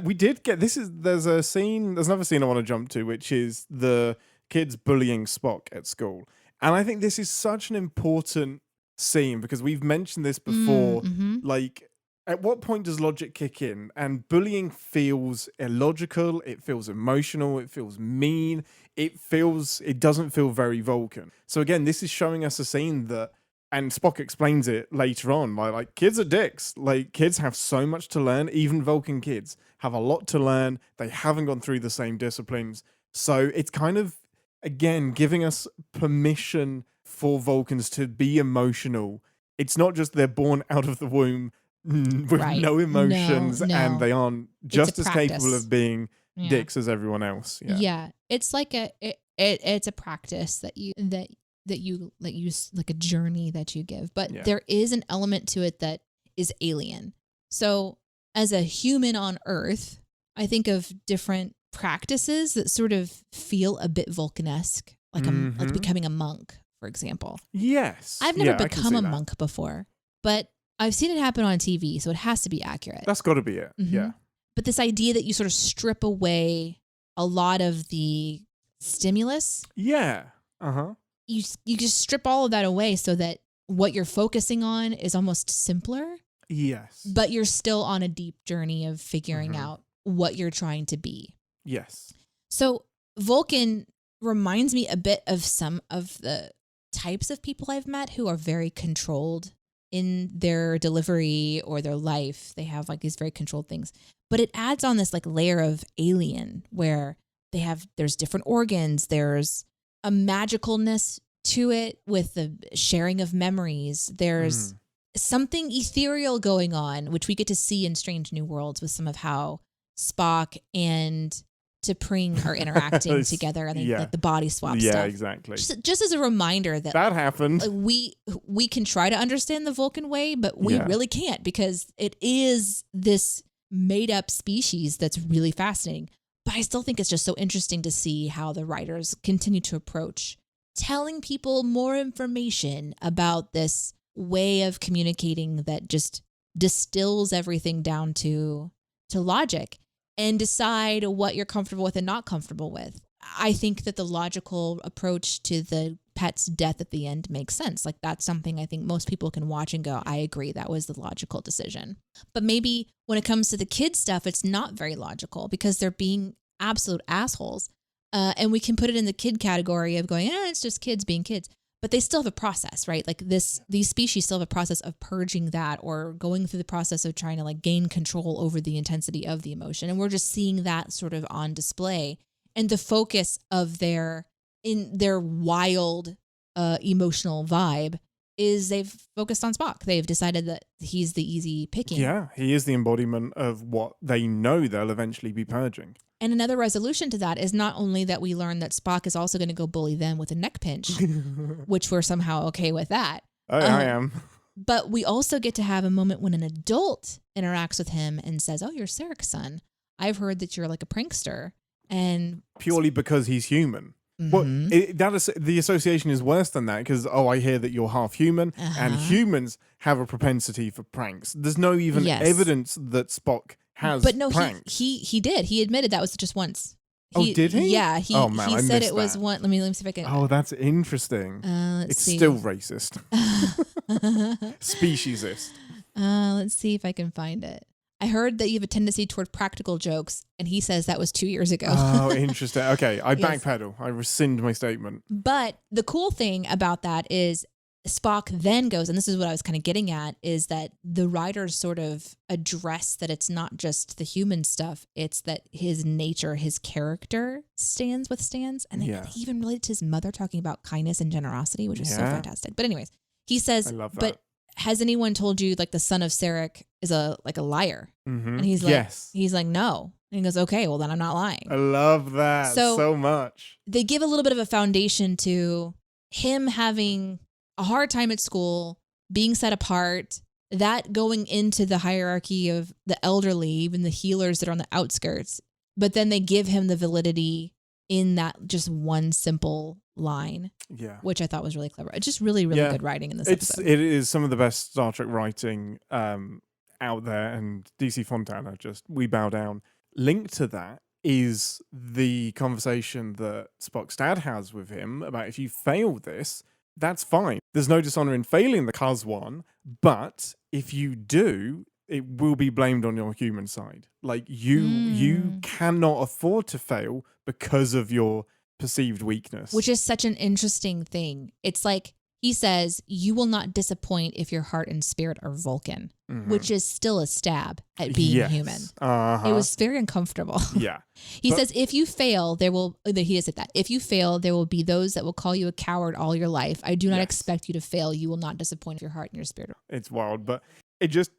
We did get, there's another scene I want to jump to, which is the kids bullying Spock at school. And I think this is such an important scene because we've mentioned this before. Like, at what point does logic kick in? And bullying feels illogical, it feels emotional, it feels mean, it doesn't feel very Vulcan. So again, this is showing us a scene that, and Spock explains it later on, like kids are dicks. Like, kids have so much to learn. Even Vulcan kids have a lot to learn. They haven't gone through the same disciplines. So it's kind of, again, giving us permission for Vulcans to be emotional. It's not just they're born out of the womb with no emotions and they aren't just as capable of being dicks as everyone else. Yeah. It's like it's a practice that you like a journey that you give, but there is an element to it that is alien. So as a human on Earth, I think of different practices that sort of feel a bit Vulcanesque, like like becoming a monk, for example. Yes. I've never become a monk before, but I've seen it happen on TV, so it has to be accurate. That's got to be it. Yeah. But this idea that you sort of strip away a lot of the stimulus. Yeah. Uh-huh. You just strip all of that away so that what you're focusing on is almost simpler. Yes. But you're still on a deep journey of figuring out what you're trying to be. Yes. So Vulcan reminds me a bit of some of the types of people I've met who are very controlled in their delivery or their life. They have like these very controlled things, but it adds on this like layer of alien where there's different organs. There's a magicalness to it with the sharing of memories. There's something ethereal going on, which we get to see in Strange New Worlds with some of how Spock and T'Pring are interacting together and like the body swap stuff. Yeah, exactly. Just as a reminder that happened. We can try to understand the Vulcan way, but we really can't because it is this made up species that's really fascinating. But I still think it's just so interesting to see how the writers continue to approach telling people more information about this way of communicating that just distills everything down to logic and decide what you're comfortable with and not comfortable with. I think that the logical approach to the pet's death at the end makes sense. Like, that's something I think most people can watch and go, I agree, that was the logical decision. But maybe when it comes to the kids stuff, it's not very logical because they're being absolute assholes. And we can put it in the kid category of going, it's just kids being kids. But they still have a process, right? Like these species still have a process of purging that or going through the process of trying to like gain control over the intensity of the emotion. And we're just seeing that sort of on display. And the focus of their wild emotional vibe is they've focused on Spock. They've decided that he's the easy picking. Yeah, he is the embodiment of what they know they'll eventually be purging. And another resolution to that is not only that we learn that Spock is also going to go bully them with a neck pinch, which we're somehow okay with that. I am. But we also get to have a moment when an adult interacts with him and says, you're Sarek's son. I've heard that you're like a prankster. And purely because he's human. Well, the association is worse than that because, I hear that you're half human and humans have a propensity for pranks. There's no even evidence that Spock has pranks. He did. He admitted that was just once. Did he? Yeah. He said it was one. Let me see if I can. Oh, that's interesting. It's still racist. Speciesist. Let's see if I can find it. I heard that you have a tendency toward practical jokes, and he says that was 2 years ago. Oh, interesting. Okay, I Yes. backpedal. I rescind my statement. But the cool thing about that is Spock then goes, and this is what I was kind of getting at, is that the writers sort of address that it's not just the human stuff, it's that his nature, his character stands. And they even related to his mother talking about kindness and generosity, which is so fantastic. But anyways, he says, I love that. but has anyone told you like the son of Sarek is a liar? Mm-hmm. And he's like, he's like, no. And he goes, okay, well then I'm not lying. I love that so much. They give a little bit of a foundation to him having a hard time at school, being set apart, that going into the hierarchy of the elderly, even the healers that are on the outskirts. But then they give him the validity in that just one simple line, which I thought was really clever. It's just really, really good writing in this episode. It is some of the best Star Trek writing out there, and DC Fontana, we bow down. Linked to that is the conversation that Spock's dad has with him about if you fail this, that's fine. There's no dishonor in failing the Cuz one, but if you do, it will be blamed on your human side. Like you cannot afford to fail because of your perceived weakness. Which is such an interesting thing. It's like he says, you will not disappoint if your heart and spirit are Vulcan, which is still a stab at being human. It was very uncomfortable. Yeah. He says, if you fail, he has said that. If you fail, there will be those that will call you a coward all your life. I do not expect you to fail. You will not disappoint your heart and your spirit. It's wild, but it just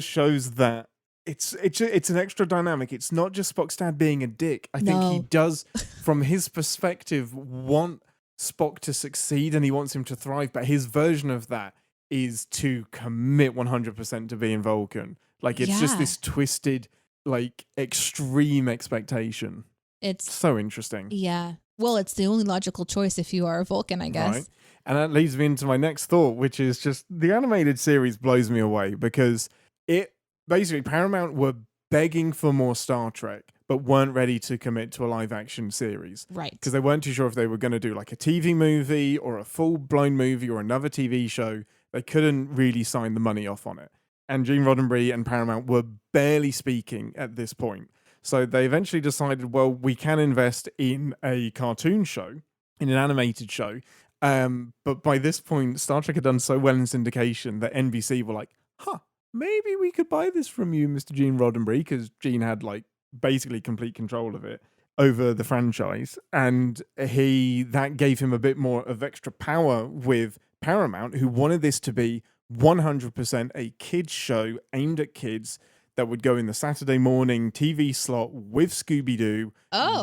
shows that it's an extra dynamic. It's not just Spock's dad being a dick. I think he does, from his perspective, want Spock to succeed and he wants him to thrive, but his version of that is to commit 100% to being Vulcan. Like it's just this twisted, like extreme expectation. It's so interesting. Yeah. Well, it's the only logical choice if you are a Vulcan, I guess. Right. And that leads me into my next thought, which is just the animated series blows me away because it basically Paramount were begging for more Star Trek, but weren't ready to commit to a live action series. Right. Because they weren't too sure if they were going to do like a TV movie or a full blown movie or another TV show. They couldn't really sign the money off on it. And Gene Roddenberry and Paramount were barely speaking at this point. So they eventually decided, well, we can invest in a cartoon show, in an animated show. But by this point, Star Trek had done so well in syndication that NBC were like, maybe we could buy this from you, Mr. Gene Roddenberry, because Gene had like basically complete control of it over the franchise. And that gave him a bit more of extra power with Paramount, who wanted this to be 100% a kids show aimed at kids that would go in the Saturday morning TV slot with Scooby-Doo,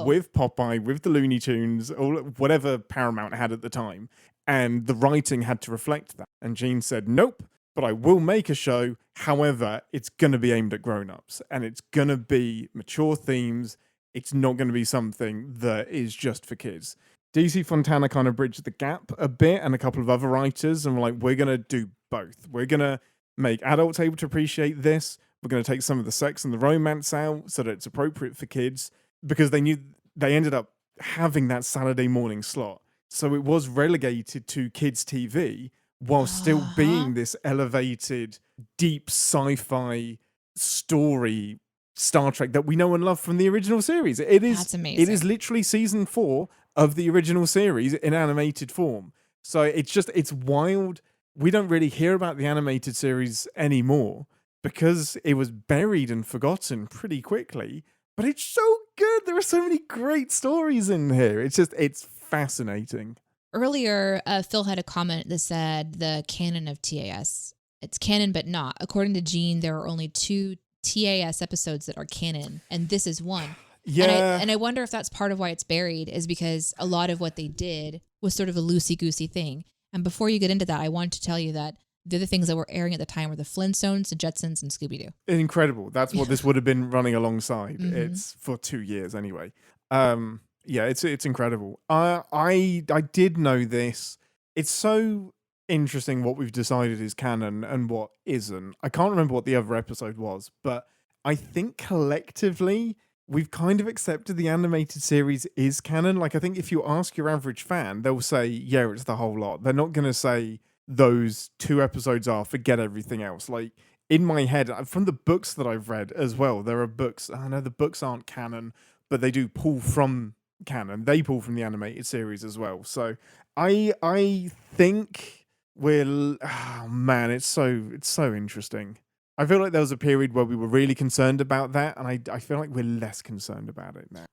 with Popeye, with the Looney Tunes, or whatever Paramount had at the time. And the writing had to reflect that. And Gene said, nope, but I will make a show. However, it's going to be aimed at grown-ups. And it's going to be mature themes. It's not going to be something that is just for kids. DC Fontana kind of bridged the gap a bit, and a couple of other writers, and were like, we're going to do both. We're going to make adults able to appreciate this. We're going to take some of the sex and the romance out so that it's appropriate for kids, because they knew they ended up having that Saturday morning slot. So it was relegated to kids' TV while still being this elevated, deep sci-fi story Star Trek that we know and love from the original series. That's amazing. It is literally season 4 of the original series in animated form. So it's wild. We don't really hear about the animated series anymore because it was buried and forgotten pretty quickly. But it's so good. There are so many great stories in here. It's fascinating. Earlier, Phil had a comment that said the canon of TAS. It's canon, but not. According to Gene, there are only 2 TAS episodes that are canon, and this is one. Yeah. And I wonder if that's part of why it's buried, is because a lot of what they did was sort of a loosey-goosey thing. And before you get into that, I wanted to tell you that the other things that were airing at the time were the Flintstones, the Jetsons, and Scooby-Doo. Incredible. That's what this would have been running alongside. Mm-hmm. It's for 2 years anyway. Yeah, it's incredible. I did know this. It's so interesting what we've decided is canon and what isn't. I can't remember what the other episode was, but I think collectively we've kind of accepted the animated series is canon. Like, I think if you ask your average fan, they'll say, yeah, it's the whole lot. They're not going to say those 2 episodes are, forget everything else. Like, in my head, from the books that I've read as well, there are books, I know the books aren't canon, but they do pull from canon. They pull from the animated series as well. So I think oh man, it's so interesting. I feel like there was a period where we were really concerned about that, and I feel like we're less concerned about it now.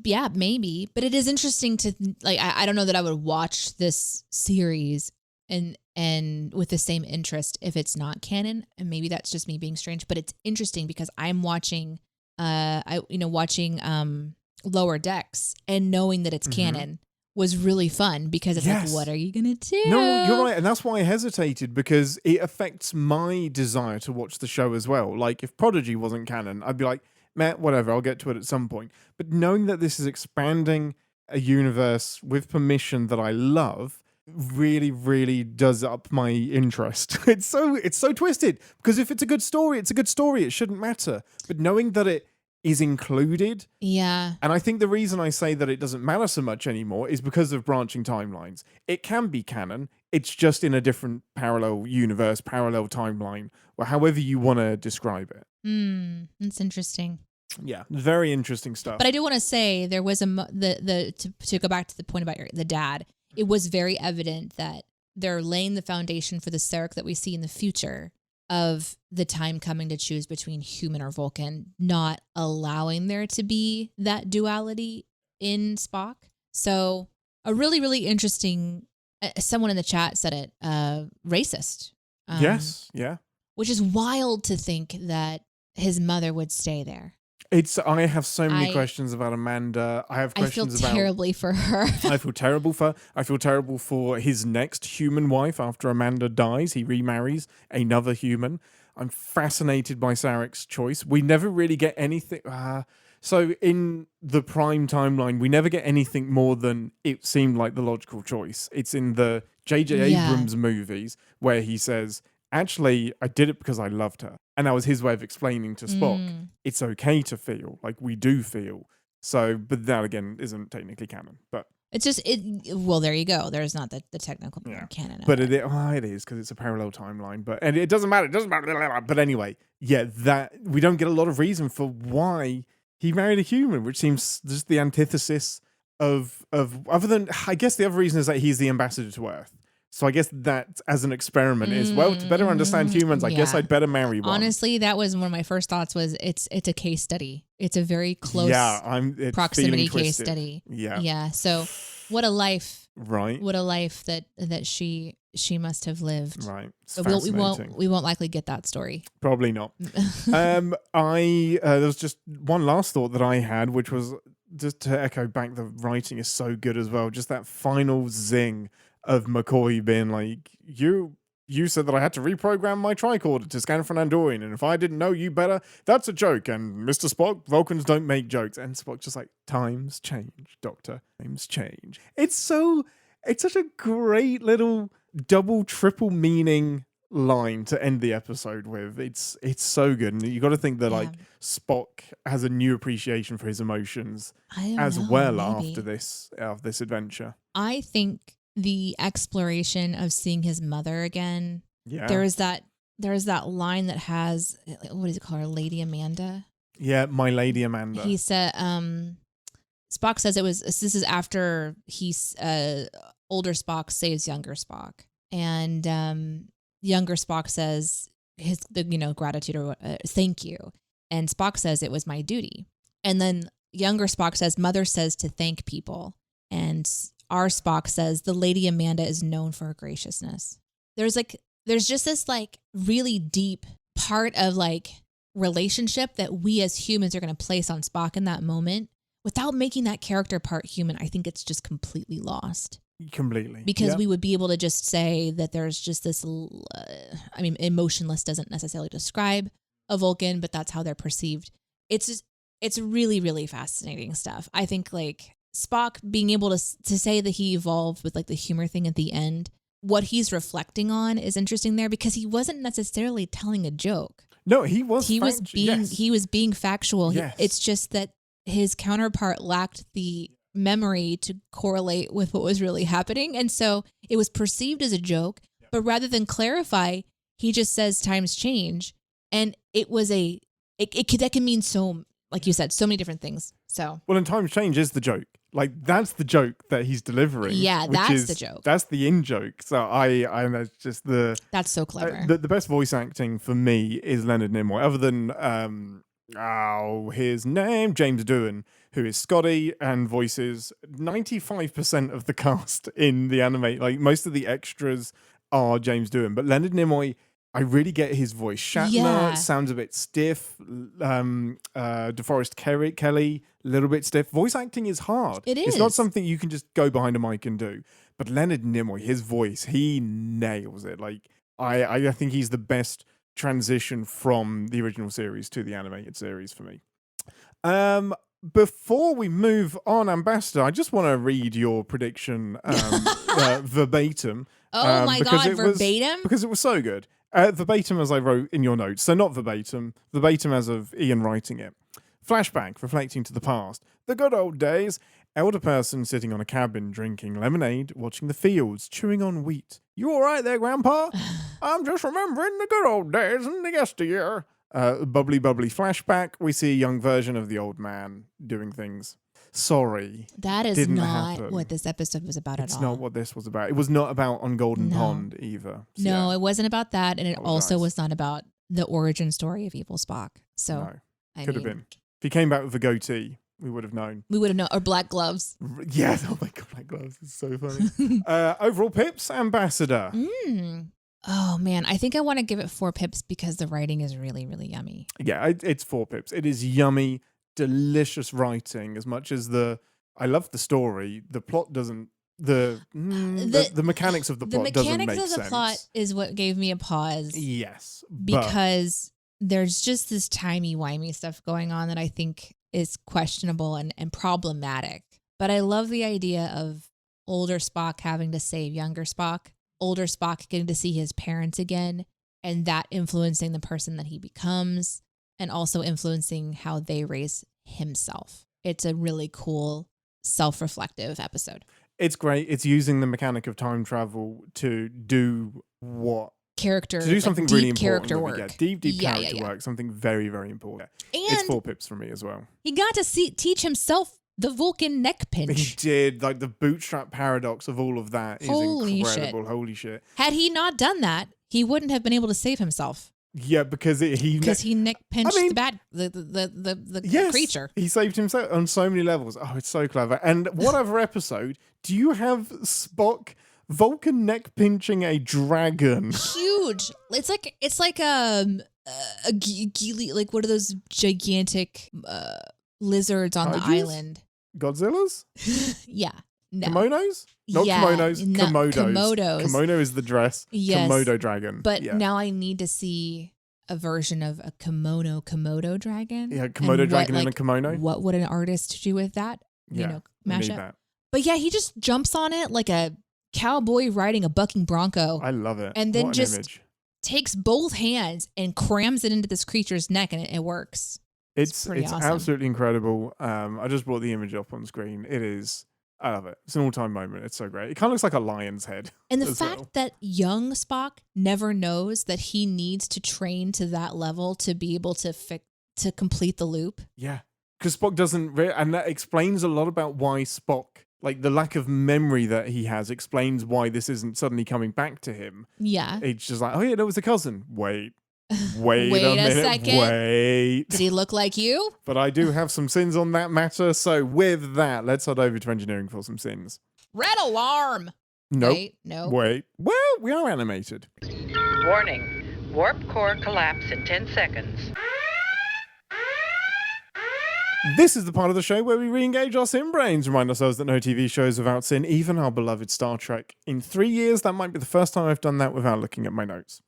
Yeah, maybe. But it is interesting to, like, I don't know that I would watch this series and with the same interest if it's not canon. And maybe that's just me being strange. But it's interesting because I'm watching, watching Lower Decks and knowing that it's canon was really fun because it's like, what are you going to do? No, you're right. And that's why I hesitated, because it affects my desire to watch the show as well. Like, if Prodigy wasn't canon, I'd be like, meh, whatever, I'll get to it at some point. But knowing that this is expanding a universe with permission that I love really, really does up my interest. It's so twisted, because if it's a good story, it's a good story. It shouldn't matter. But knowing that it is included. Yeah. And I think the reason I say that it doesn't matter so much anymore is because of branching timelines. It can be canon. It's just in a different parallel universe, parallel timeline, or however you want to describe it. That's interesting. Yeah, very interesting stuff. But I do want to say there was to go back to the point about the dad, it was very evident that they're laying the foundation for the Sarek that we see in the future of the time coming to choose between human or Vulcan, not allowing there to be that duality in Spock. So a really, really interesting, someone in the chat said it, racist. Yes, yeah. Which is wild to think that his mother would stay there. I have so many questions about Amanda. I feel terribly for her. I feel terrible for his next human wife after Amanda dies. He remarries another human. I'm fascinated by Sarek's choice. We never really get anything. So in the Prime timeline, we never get anything more than it seemed like the logical choice. It's in the J.J. Abrams movies where he says, actually, I did it because I loved her. And that was his way of explaining to Spock, it's okay to feel, like we do feel. So, but that again isn't technically canon. But it's just, well, there you go. There's not the technical canon. But it is, because it's a parallel timeline. And it doesn't matter. But anyway, that we don't get a lot of reason for why he married a human, which seems just the antithesis of other than, I guess the other reason is that he's the ambassador to Earth. So I guess that as an experiment is, well, to better understand humans, I guess I'd better marry one. Honestly, that was one of my first thoughts was it's a case study. It's a very close proximity case study. Yeah. So what a life. Right. What a life that she must have lived. Right. But we won't likely get that story. Probably not. There was just one last thought that I had, which was just to echo back, the writing is so good as well. Just that final zing of McCoy being like, you said that I had to reprogram my tricorder to scan for an Andorian, and if I didn't know you better, that's a joke. And Mr. Spock, Vulcans don't make jokes. And Spock's just like, times change, Doctor. Times change. It's such a great little double, triple meaning line to end the episode with. It's so good. And you got to think that like Spock has a new appreciation for his emotions after this adventure. I think the exploration of seeing his mother again. Yeah. There is that line that has, what does it call her? Lady Amanda? Yeah, my Lady Amanda. He said, Spock says this is after older Spock saves younger Spock. And younger Spock says gratitude or thank you. And Spock says it was my duty. And then younger Spock says, mother says to thank people. And our Spock says the Lady Amanda is known for her graciousness. There's just this like really deep part of like relationship that we as humans are going to place on Spock in that moment without making that character part human. I think it's just completely lost. Completely. Because we would be able to just say that there's just this, emotionless doesn't necessarily describe a Vulcan, but that's how they're perceived. It's really, really fascinating stuff. I think like Spock being able to say that he evolved with like the humor thing at the end, what he's reflecting on is interesting there because he wasn't necessarily telling a joke. No, he was he was being factual. Yes. It's just that his counterpart lacked the memory to correlate with what was really happening. And so it was perceived as a joke, but rather than clarify, he just says times change. And it was that can mean so, like you said, so many different things. So Well, and times change is the joke. Like, that's the joke that he's delivering. Yeah, which that's is, the joke. That's the in-joke. So that's just that's so clever. The best voice acting for me is Leonard Nimoy, other than, his name, James Doohan, who is Scotty and voices 95% of the cast in the anime. Like, most of the extras are James Doohan. But Leonard Nimoy, I really get his voice. Shatner sounds a bit stiff. DeForest Kelly, a little bit stiff. Voice acting is hard. It is. It's not something you can just go behind a mic and do. But Leonard Nimoy, his voice, he nails it. Like, I think he's the best transition from the original series to the animated series for me. Before we move on, Ambassador, I just want to read your prediction verbatim. Oh my God, verbatim? Because it was so good. Verbatim as I wrote in your notes. So not verbatim as of Ian writing it. Flashback, reflecting to the past. The good old days. Elder person sitting on a cabin, drinking lemonade, watching the fields, chewing on wheat. You all right there, Grandpa? I'm just remembering the good old days and the yesteryear. Bubbly flashback. We see a young version of the old man doing things. Sorry. That is not what this episode was about at all. It's not what this was about. It was not about On Golden Pond either. So no, it wasn't about that. And it also was not about the origin story of Evil Spock. So, no, could have been. If he came back with a goatee, we would have known. We would have known. Or black gloves. Yeah. Oh my God, black gloves. It's so funny. Overall pips, Ambassador. Oh man, I think I want to give it 4 pips because the writing is really, really yummy. Yeah, it's 4 pips. It is yummy, delicious writing. As much as I love the story, the plot doesn't. The mechanics of the plot doesn't make sense. The mechanics of the plot is what gave me a pause. Yes, because there's just this timey-wimey stuff going on that I think is questionable and problematic. But I love the idea of older Spock having to save younger Spock. Older Spock getting to see his parents again, and that influencing the person that he becomes, and also influencing how they raise himself. It's a really cool, self-reflective episode. It's great. It's using the mechanic of time travel to do something really important. Character work. Yeah, deep character work. Something very, very important. And it's 4 pips for me as well. He got to teach himself the Vulcan neck pinch. He did. Like, the bootstrap paradox of all of that is incredible. Holy shit. Had he not done that, he wouldn't have been able to save himself. Yeah, because he neck pinched the creature. He saved himself on so many levels. Oh, it's so clever. And what other episode do you have Spock Vulcan neck pinching a dragon? Huge. It's like like what are those gigantic lizards on the island? Godzillas? Yeah. No. Kimonos? Not kimonos, komodos. Komodos. Kimono is the dress. Yes. Komodo dragon. But now I need to see a version of a Komodo dragon. Yeah, Komodo dragon in a kimono. What would an artist do with that? Mash up. That. But yeah, he just jumps on it like a cowboy riding a bucking bronco. I love it. And then takes both hands and crams it into this creature's neck, and it works. It's awesome. Absolutely incredible. I just brought the image up on screen. I love it. It's an all-time moment. It's so great. It kind of looks like a lion's head. And the fact that young Spock never knows that he needs to train to that level to be able to complete the loop. Yeah. Because Spock doesn't... and that explains a lot about why Spock... Like, the lack of memory that he has explains why this isn't suddenly coming back to him. Yeah. It's just like, oh yeah, that was a cousin. Wait a minute. Second. Wait. Did he look like you? But I do have some sins on that matter. So with that, let's head over to engineering for some sins. Red alarm. Nope. No. Wait. Well, we are animated. Warning. Warp core collapse in 10 seconds. This is the part of the show where we re-engage our sin brains, remind ourselves that no TV show is without sin, even our beloved Star Trek. In 3 years, that might be the first time I've done that without looking at my notes.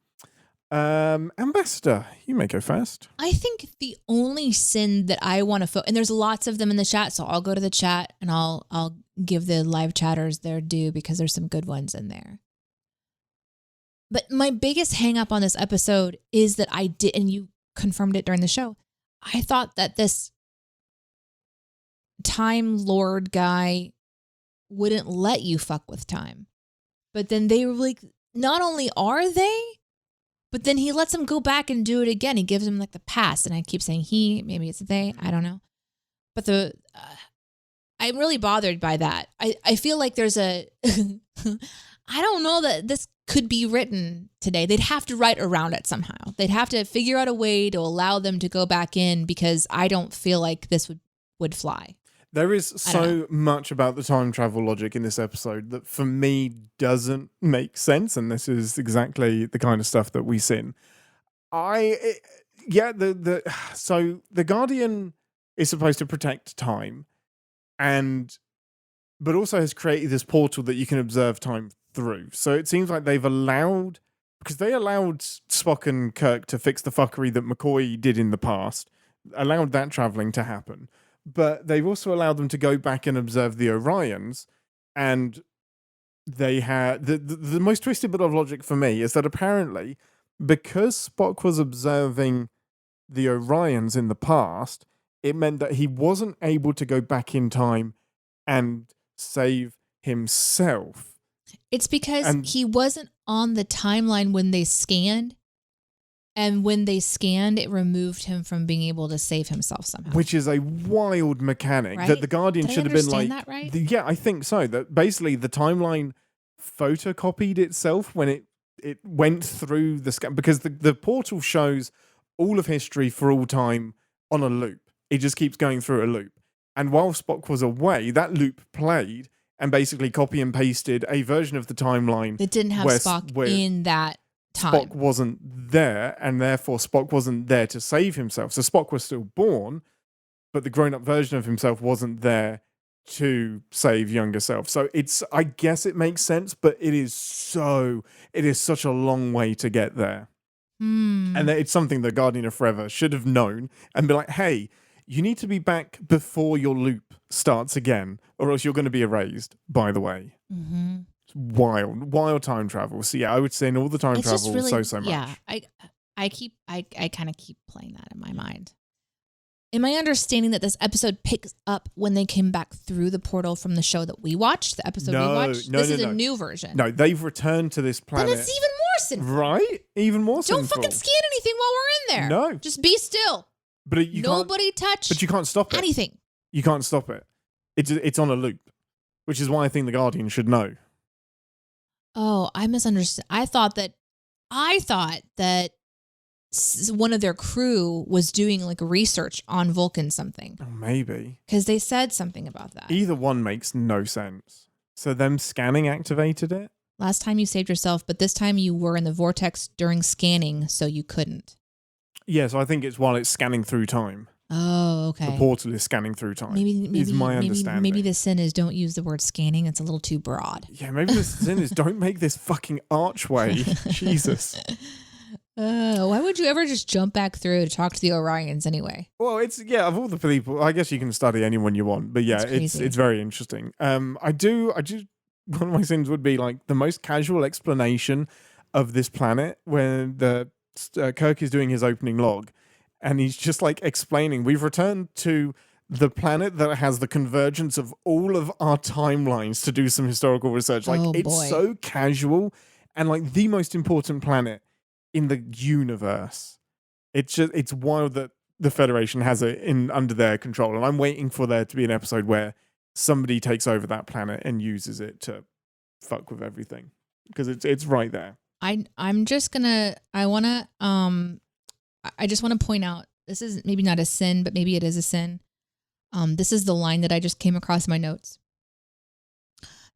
Ambassador, you may go first. I think the only sin that I want to and there's lots of them in the chat, so I'll go to the chat and I'll give the live chatters their due because there's some good ones in there. But my biggest hang up on this episode is that I did, and you confirmed it during the show, I thought that this Time Lord guy wouldn't let you fuck with time. But then they were like, not only are they, But then he lets him go back and do it again. He gives him like the pass, and I keep saying he, maybe it's they, I don't know. But I'm really bothered by that. I feel like there's I don't know that this could be written today. They'd have to write around it somehow. They'd have to figure out a way to allow them to go back in, because I don't feel like this would fly. There is so much about the time travel logic in this episode that for me doesn't make sense, and this is exactly the kind of stuff that we sin. So the Guardian is supposed to protect time, but also has created this portal that you can observe time through. So it seems like because they allowed Spock and Kirk to fix the fuckery that McCoy did in the past, allowed that traveling to happen. But they've also allowed them to go back and observe the Orions, and they had the most twisted bit of logic for me is that apparently because Spock was observing the Orions in the past, it meant that he wasn't able to go back in time and save himself. It's because he wasn't on the timeline when they scanned. And when they scanned, it removed him from being able to save himself somehow. Which is a wild mechanic, right? That the Guardian should have been like... That right? Yeah, I think so. That basically the timeline photocopied itself when it went through the scan, because the portal shows all of history for all time on a loop. It just keeps going through a loop. And while Spock was away, that loop played and basically copy and pasted a version of the timeline that didn't have Spock in that time. Spock wasn't there, and therefore Spock wasn't there to save himself. So Spock was still born, but the grown-up version of himself wasn't there to save younger self. So I guess it makes sense, but it is such a long way to get there. And it's something the Guardian of Forever should have known and be like, hey, you need to be back before your loop starts again, or else you're going to be erased, by the way. Mm-hmm. Wild time travel. So yeah, I would say in all the time travel really, so much. Yeah, I kind of keep playing that in my mind. Am I understanding that this episode picks up when they came back through the portal from the show that we watched, the episode we watched? This is a new version. No, they've returned to this planet. Then it's even more sinful. Right? Even more sinful. Don't fucking scan anything while we're in there. No. Just be still. But Nobody touch. But you can't stop it. Anything. You can't stop it. It's on a loop, which is why I think the Guardian should know. Oh, I misunderstood. I thought that one of their crew was doing like research on Vulcan something. Oh, maybe. Because they said something about that. Either one makes no sense. So them scanning activated it? Last time you saved yourself, but this time you were in the vortex during scanning, so you couldn't. Yeah, so I think it's while it's scanning through time. Oh, okay. The portal is scanning through time. Is my understanding. Maybe the sin is don't use the word scanning. It's a little too broad. Yeah, maybe the sin is don't make this fucking archway. Jesus. Why would you ever just jump back through to talk to the Orions anyway? Well, of all the people, I guess you can study anyone you want, but yeah, it's very interesting. I do. One of my sins would be like the most casual explanation of this planet when Kirk is doing his opening log. And he's just like explaining, we've returned to the planet that has the convergence of all of our timelines to do some historical research. Like, it's so casual and like the most important planet in the universe. It's wild that the Federation has it under their control. And I'm waiting for there to be an episode where somebody takes over that planet and uses it to fuck with everything. Because it's right there. I just want to point out, this is maybe not a sin, but maybe it is a sin. This is the line that I just came across in my notes.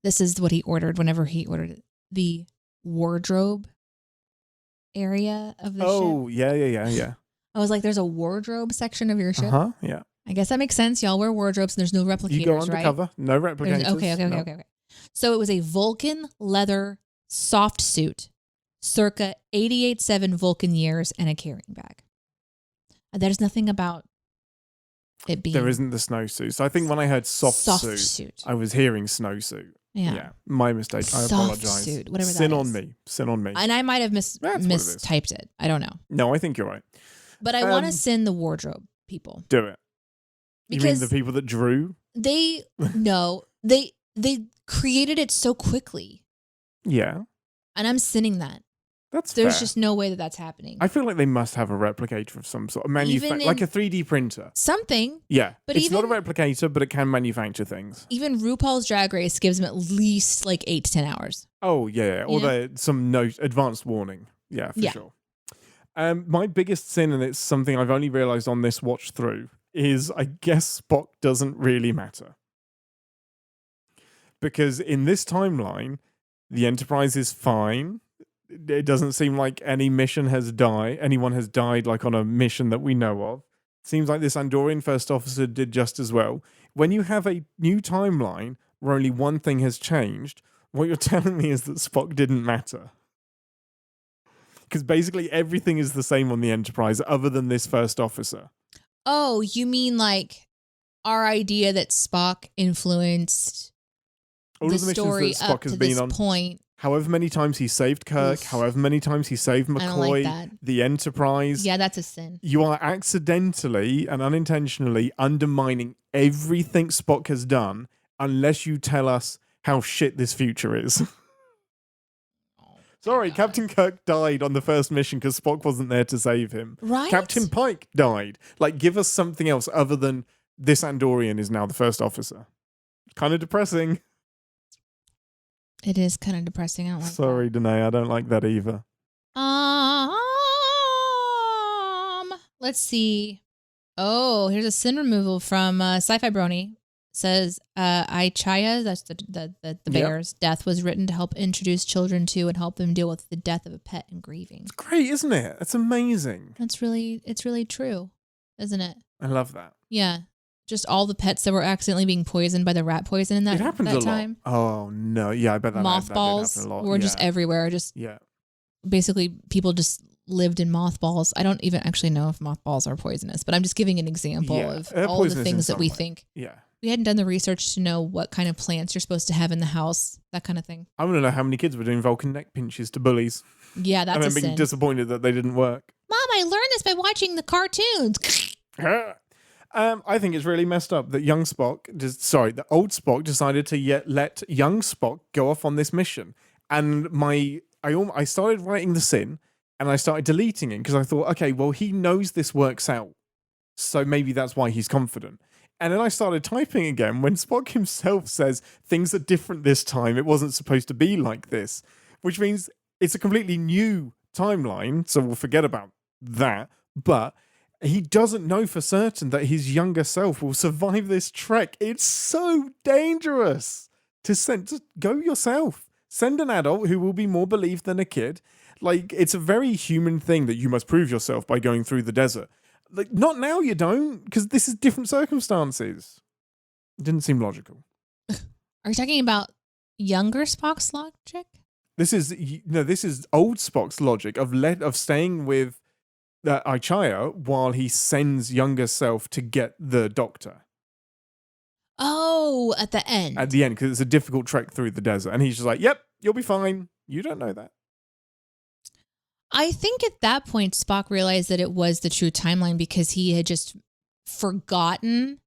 This is what he ordered whenever he ordered it. The wardrobe area of the ship. Oh, yeah. I was like, there's a wardrobe section of your ship? Uh-huh, yeah. I guess that makes sense. Y'all wear wardrobes and there's no replicators, you go undercover, right? No replicators. Okay. So it was a Vulcan leather soft suit, circa 88.7 Vulcan years, and a carrying bag. There's nothing about it being... There isn't the snowsuit. So I think when I heard soft suit, I was hearing snowsuit. Yeah. My mistake. I apologize. Suit, whatever that is. Sin on me. And I might have mistyped it. I don't know. No, I think you're right. But I want to sin the wardrobe people. Do it. Because you mean the people that drew? They created it so quickly. Yeah. And I'm sinning that. That's There's fair. just no way that that's happening. I feel like they must have a replicator of some sort, Even like in- a 3D printer. Something. Yeah, But it's not a even- replicator, but it can manufacture things. Even RuPaul's Drag Race gives them at least like 8 to 10 hours. Oh yeah, or Yeah. some note advanced warning. Yeah, for Yeah. sure. My biggest sin, and it's something I've only realized on this watch through, is I guess Spock doesn't really matter. Because in this timeline, the Enterprise is fine. It doesn't seem like anyone has died like on a mission that we know of. Seems like this Andorian first officer did just as well. When you have a new timeline where only one thing has changed, what you're telling me is that Spock didn't matter. Because basically everything is the same on the Enterprise other than this first officer. Oh, you mean like our idea that Spock influenced All the of the missions story that Spock up has to been this on. point? However many times he saved Kirk, Oof. however many times he saved I don't like McCoy, that. the Enterprise. Yeah, that's a sin. You are accidentally and unintentionally undermining everything Spock has done unless you tell us how shit this future is. Sorry, God. Captain Kirk died on the first mission because Spock wasn't there to save him. Right? Captain Pike died. Like, give us something else other than this Andorian is now the first officer. Kind of depressing. It is kind of depressing. I don't like Sorry, Deneé, I don't like that either. that. Let's see. Oh, here's a sin removal from Sci-Fi Brony. Says Ichaya, that's the bear's death, was written to help introduce children to and help them deal with the death of a pet and grieving. Great, isn't it? It's amazing. It's really true, isn't it? I love that. Yeah. Just all the pets that were accidentally being poisoned by the rat poison in that, It happens that a time. lot. Oh, no. Yeah, I bet that did Mothballs happen a lot. were just Yeah. everywhere. Just Yeah. basically people just lived in mothballs. I don't even actually know if mothballs are poisonous, but I'm just giving an example Yeah, of they're all the poisonous in things that some we way. think. Yeah. We hadn't done the research to know what kind of plants you're supposed to have in the house, that kind of thing. I want to know how many kids were doing Vulcan neck pinches to bullies. Yeah, that's and a then being sin. disappointed that they didn't work. Mom, I learned this by watching the cartoons. I think it's really messed up that the old Spock decided to let young Spock go off on this mission. And I started writing the sin and I started deleting it because I thought, okay, well, he knows this works out. So maybe that's why he's confident. And then I started typing again when Spock himself says things are different this time. It wasn't supposed to be like this, which means it's a completely new timeline. So we'll forget about that. But he doesn't know for certain that his younger self will survive this trek. It's so dangerous to go yourself. Send an adult who will be more believed than a kid. Like, it's a very human thing that you must prove yourself by going through the desert. Like, not now you don't, because this is different circumstances. It didn't seem logical. Are you talking about younger Spock's logic? This is old Spock's logic of staying with Ichaya while he sends younger self to get the doctor. Oh, at the end. At the end, because it's a difficult trek through the desert. And he's just like, yep, you'll be fine. You don't know that. I think at that point, Spock realized that it was the true timeline because he had just forgotten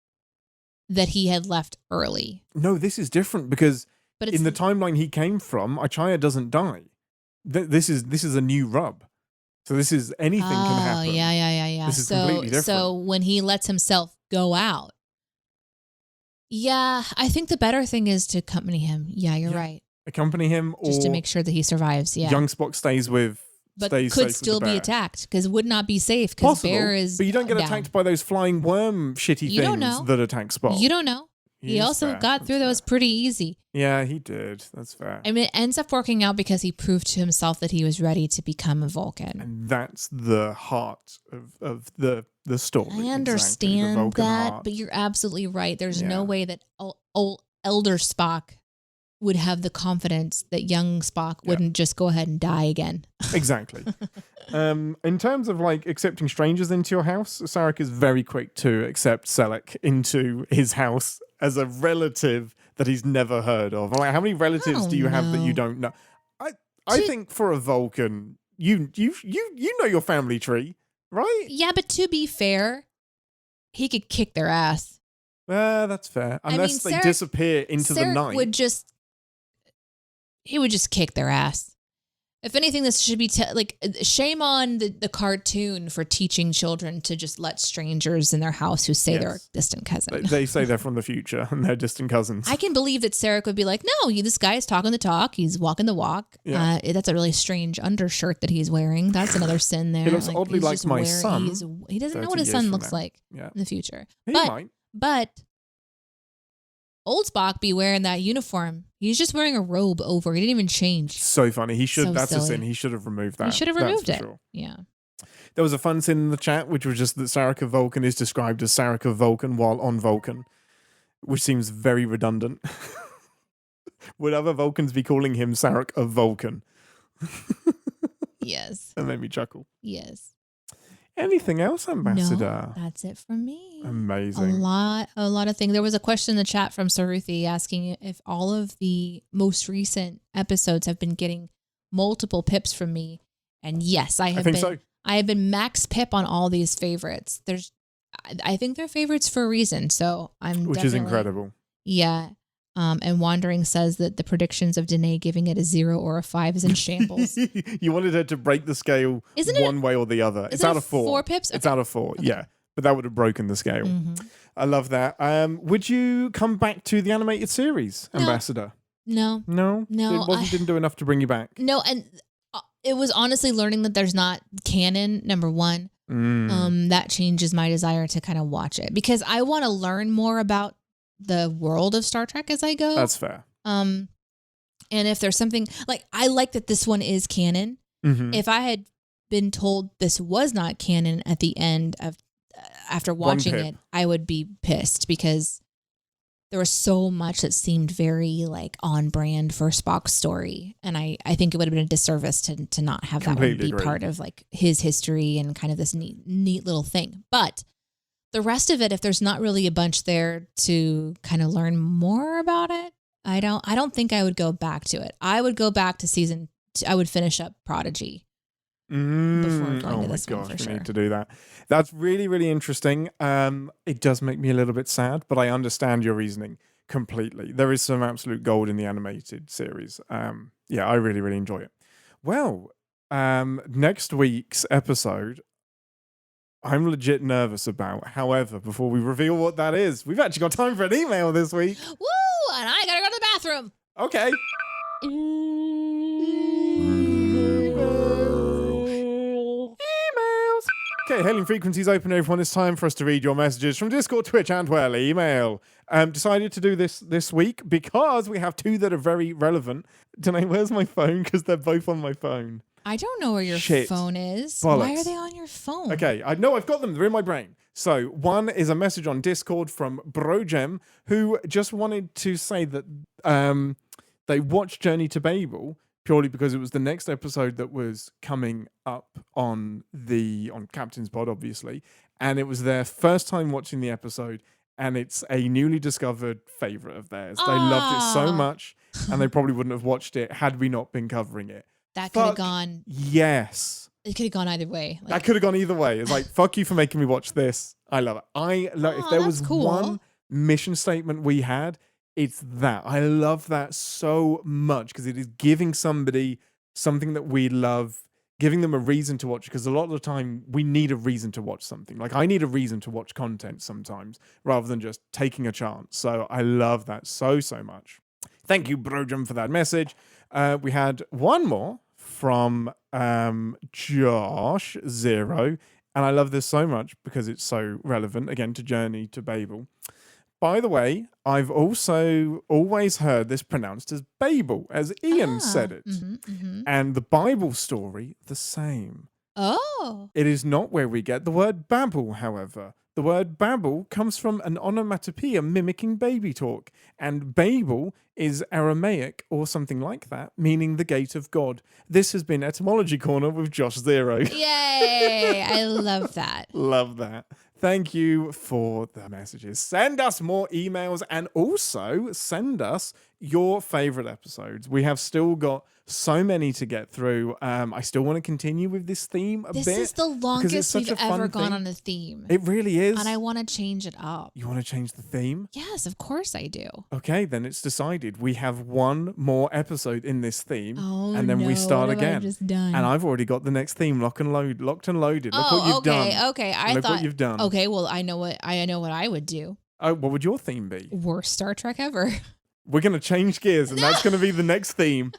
that he had left early. No, this is different because But it's in the timeline he came from, Ichaya doesn't die. This is a new rub. So this is anything can happen. Yeah. This is completely different. So when he lets himself go out, yeah, I think the better thing is to accompany him. Yeah, you're right. Accompany him, or Just to make sure that he survives. Yeah, young Spock stays but safe could with still the be bear. attacked because would not be safe because Possible, bear is. but you don't get down. attacked by those flying worm shitty You don't things know. that attack Spock. You don't know. He Is also fair. got That's through those fair. pretty easy. Yeah, he did. That's fair. I mean, it ends up working out because he proved to himself that he was ready to become a Vulcan. And that's the heart of the story. I exactly, understand the Vulcan that, heart. but you're absolutely right. There's Yeah. no way that old elder Spock would have the confidence that young Spock wouldn't just go ahead and die again. Exactly. In terms of like accepting strangers into your house, Sarek is very quick to accept Selleck into his house as a relative that he's never heard of. Like, how many relatives do you have that you don't know? I think for a Vulcan, you know your family tree, right? Yeah, but to be fair, he could kick their ass. That's fair. Unless they Sarek- disappear into the Sarek night. would just kick their ass. If anything, this should be shame on the cartoon for teaching children to just let strangers in their house who say they're a distant cousin. They say they're from the future and they're distant cousins. I can believe that Sarek would be like, no, this guy is talking the talk. He's walking the walk. Yeah. That's a really strange undershirt that he's wearing. That's another sin there. He looks oddly like my son. He doesn't know what his son looks like in the future. He might. But old Spock be wearing that uniform. He's just wearing a robe over. He didn't even change. So funny. That's silly. a sin. He should have removed that. He should have removed it. Sure. Yeah. There was a fun sin in the chat, which was just that Sarek of Vulcan is described as Sarek of Vulcan while on Vulcan, which seems very redundant. Would other Vulcans be calling him Sarek of Vulcan? Yes. That made me chuckle. Yes. Anything else, Ambassador? No, that's it from me. Amazing. A lot of things. There was a question in the chat from Saruthi asking if all of the most recent episodes have been getting multiple pips from me. And yes, I think so. I have been max pip on all these favorites. I think they're favorites for a reason. So which is incredible. Yeah. And Wandering says that the predictions of Deneé giving it a 0 or a 5 is in shambles. You wanted her to break the scale one way or the other. It's out of 4. 4 pips? It's out of 4, okay. Yeah. But that would have broken the scale. Mm-hmm. I love that. Would you come back to the animated series, Ambassador? No. It didn't do enough to bring you back. No, and it was honestly learning that there's not canon, number one. That changes my desire to kind of watch it. Because I want to learn more about the world of Star Trek as I go. That's fair. And if there's something I like that this one is canon. Mm-hmm. If I had been told this was not canon at the end of after watching it, I would be pissed because there was so much that seemed very on brand for Spock's story, and I think it would have been a disservice to not have that one be part of his history and kind of this neat little thing, but. The rest of it, if there's not really a bunch there to kind of learn more about it, I don't think I would go back to it. I would go back to I would finish up Prodigy before going to this one for sure. We need to do that. That's really, really interesting. It does make me a little bit sad, but I understand your reasoning completely. There is some absolute gold in the animated series. I really, really enjoy it. Well, next week's episode, I'm legit nervous about. However, before we reveal what that is, we've actually got time for an email this week. Woo! And I gotta go to the bathroom. Okay. Emails. Okay, hailing frequencies open, everyone. It's time for us to read your messages from Discord, Twitch, and email. Decided to do this week because we have 2 that are very relevant. Deneé, where's my phone? Because they're both on my phone. I don't know where your phone is. Bollocks. Why are they on your phone? Okay, I know I've got them. They're in my brain. So one is a message on Discord from Brojem, who just wanted to say that they watched Journey to Babel purely because it was the next episode that was coming up on Captain's Pod, obviously, and it was their first time watching the episode, and it's a newly discovered favorite of theirs. They loved it so much, and they probably wouldn't have watched it had we not been covering it. That could have gone. Yes. It could have gone either way. That could have gone either way. It's fuck you for making me watch this. I love it. If there was one mission statement we had, it's that. I love that so much because it is giving somebody something that we love, giving them a reason to watch. Because a lot of the time we need a reason to watch something. I need a reason to watch content sometimes rather than just taking a chance. So I love that so much. Thank you, Brojem, for that message. We had one more from Josh Zero, and I love this so much because it's so relevant again to Journey to Babel. By the way, I've also always heard this pronounced as Babel, as Ian said it, and the Bible story the same. Oh, it is not where we get the word Babel, however. The word Babel comes from an onomatopoeia mimicking baby talk, and Babel is Aramaic or something like that, meaning the gate of God. This has been Etymology Corner with Josh Zero. Yay! I love that. Love that. Thank you for the messages. Send us more emails and also send us your favorite episodes. We have still got so many to get through. I still want to continue with this theme a bit. This is the longest such we've a fun ever gone theme. on a theme. It really is. And I want to change it up. You want to change the theme? Yes, of course I do. Okay, then it's decided. We have one more episode in this theme, Oh, and then we start what have I again. just done? And I've already got the next theme locked and loaded. Look what you've done. Okay. Look what you've done. Okay, well, I know what I would do. Oh, what would your theme be? Worst Star Trek ever. We're going to change gears, and that's going to be the next theme.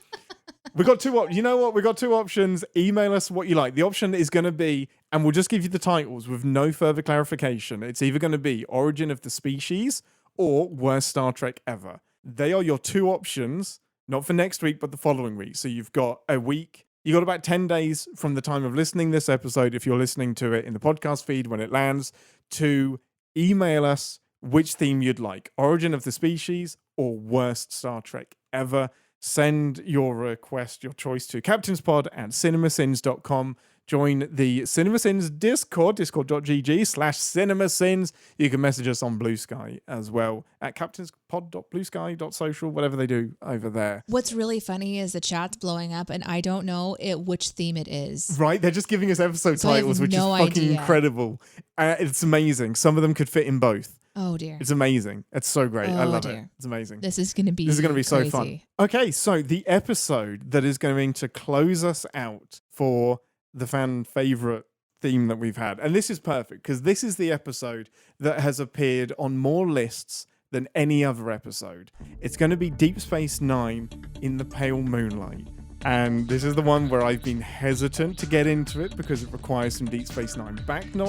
We got two. You know what? We got two options. Email us what you like. The option is going to be, and we'll just give you the titles with no further clarification. It's either going to be Origin of the Species or Worst Star Trek Ever. They are your two options, not for next week, but the following week. So you've got a week. You got about 10 days from the time of listening this episode, if you're listening to it in the podcast feed when it lands, to email us which theme you'd like, Origin of the Species or Worst Star Trek Ever. Send your request, your choice to captainspod@cinemasins.com. Join the CinemaSins Discord, discord.gg/CinemaSins. You can message us on Bluesky as well at captainspod.bluesky.social, whatever they do over there. What's really funny is the chat's blowing up, and I don't know which theme it is. Right? They're just giving us episode So I have titles, which no is fucking idea. incredible. It's amazing. Some of them could fit in both. Oh, dear. It's amazing. It's so great. I Oh, love it. dear. It's amazing. This is going to be So fun. crazy. Okay, so the episode that is going to close us out for the fan favorite theme that we've had. And this is perfect because this is the episode that has appeared on more lists than any other episode. It's going to be Deep Space Nine in the Pale Moonlight. And this is the one where I've been hesitant to get into it because it requires some Deep Space Nine background.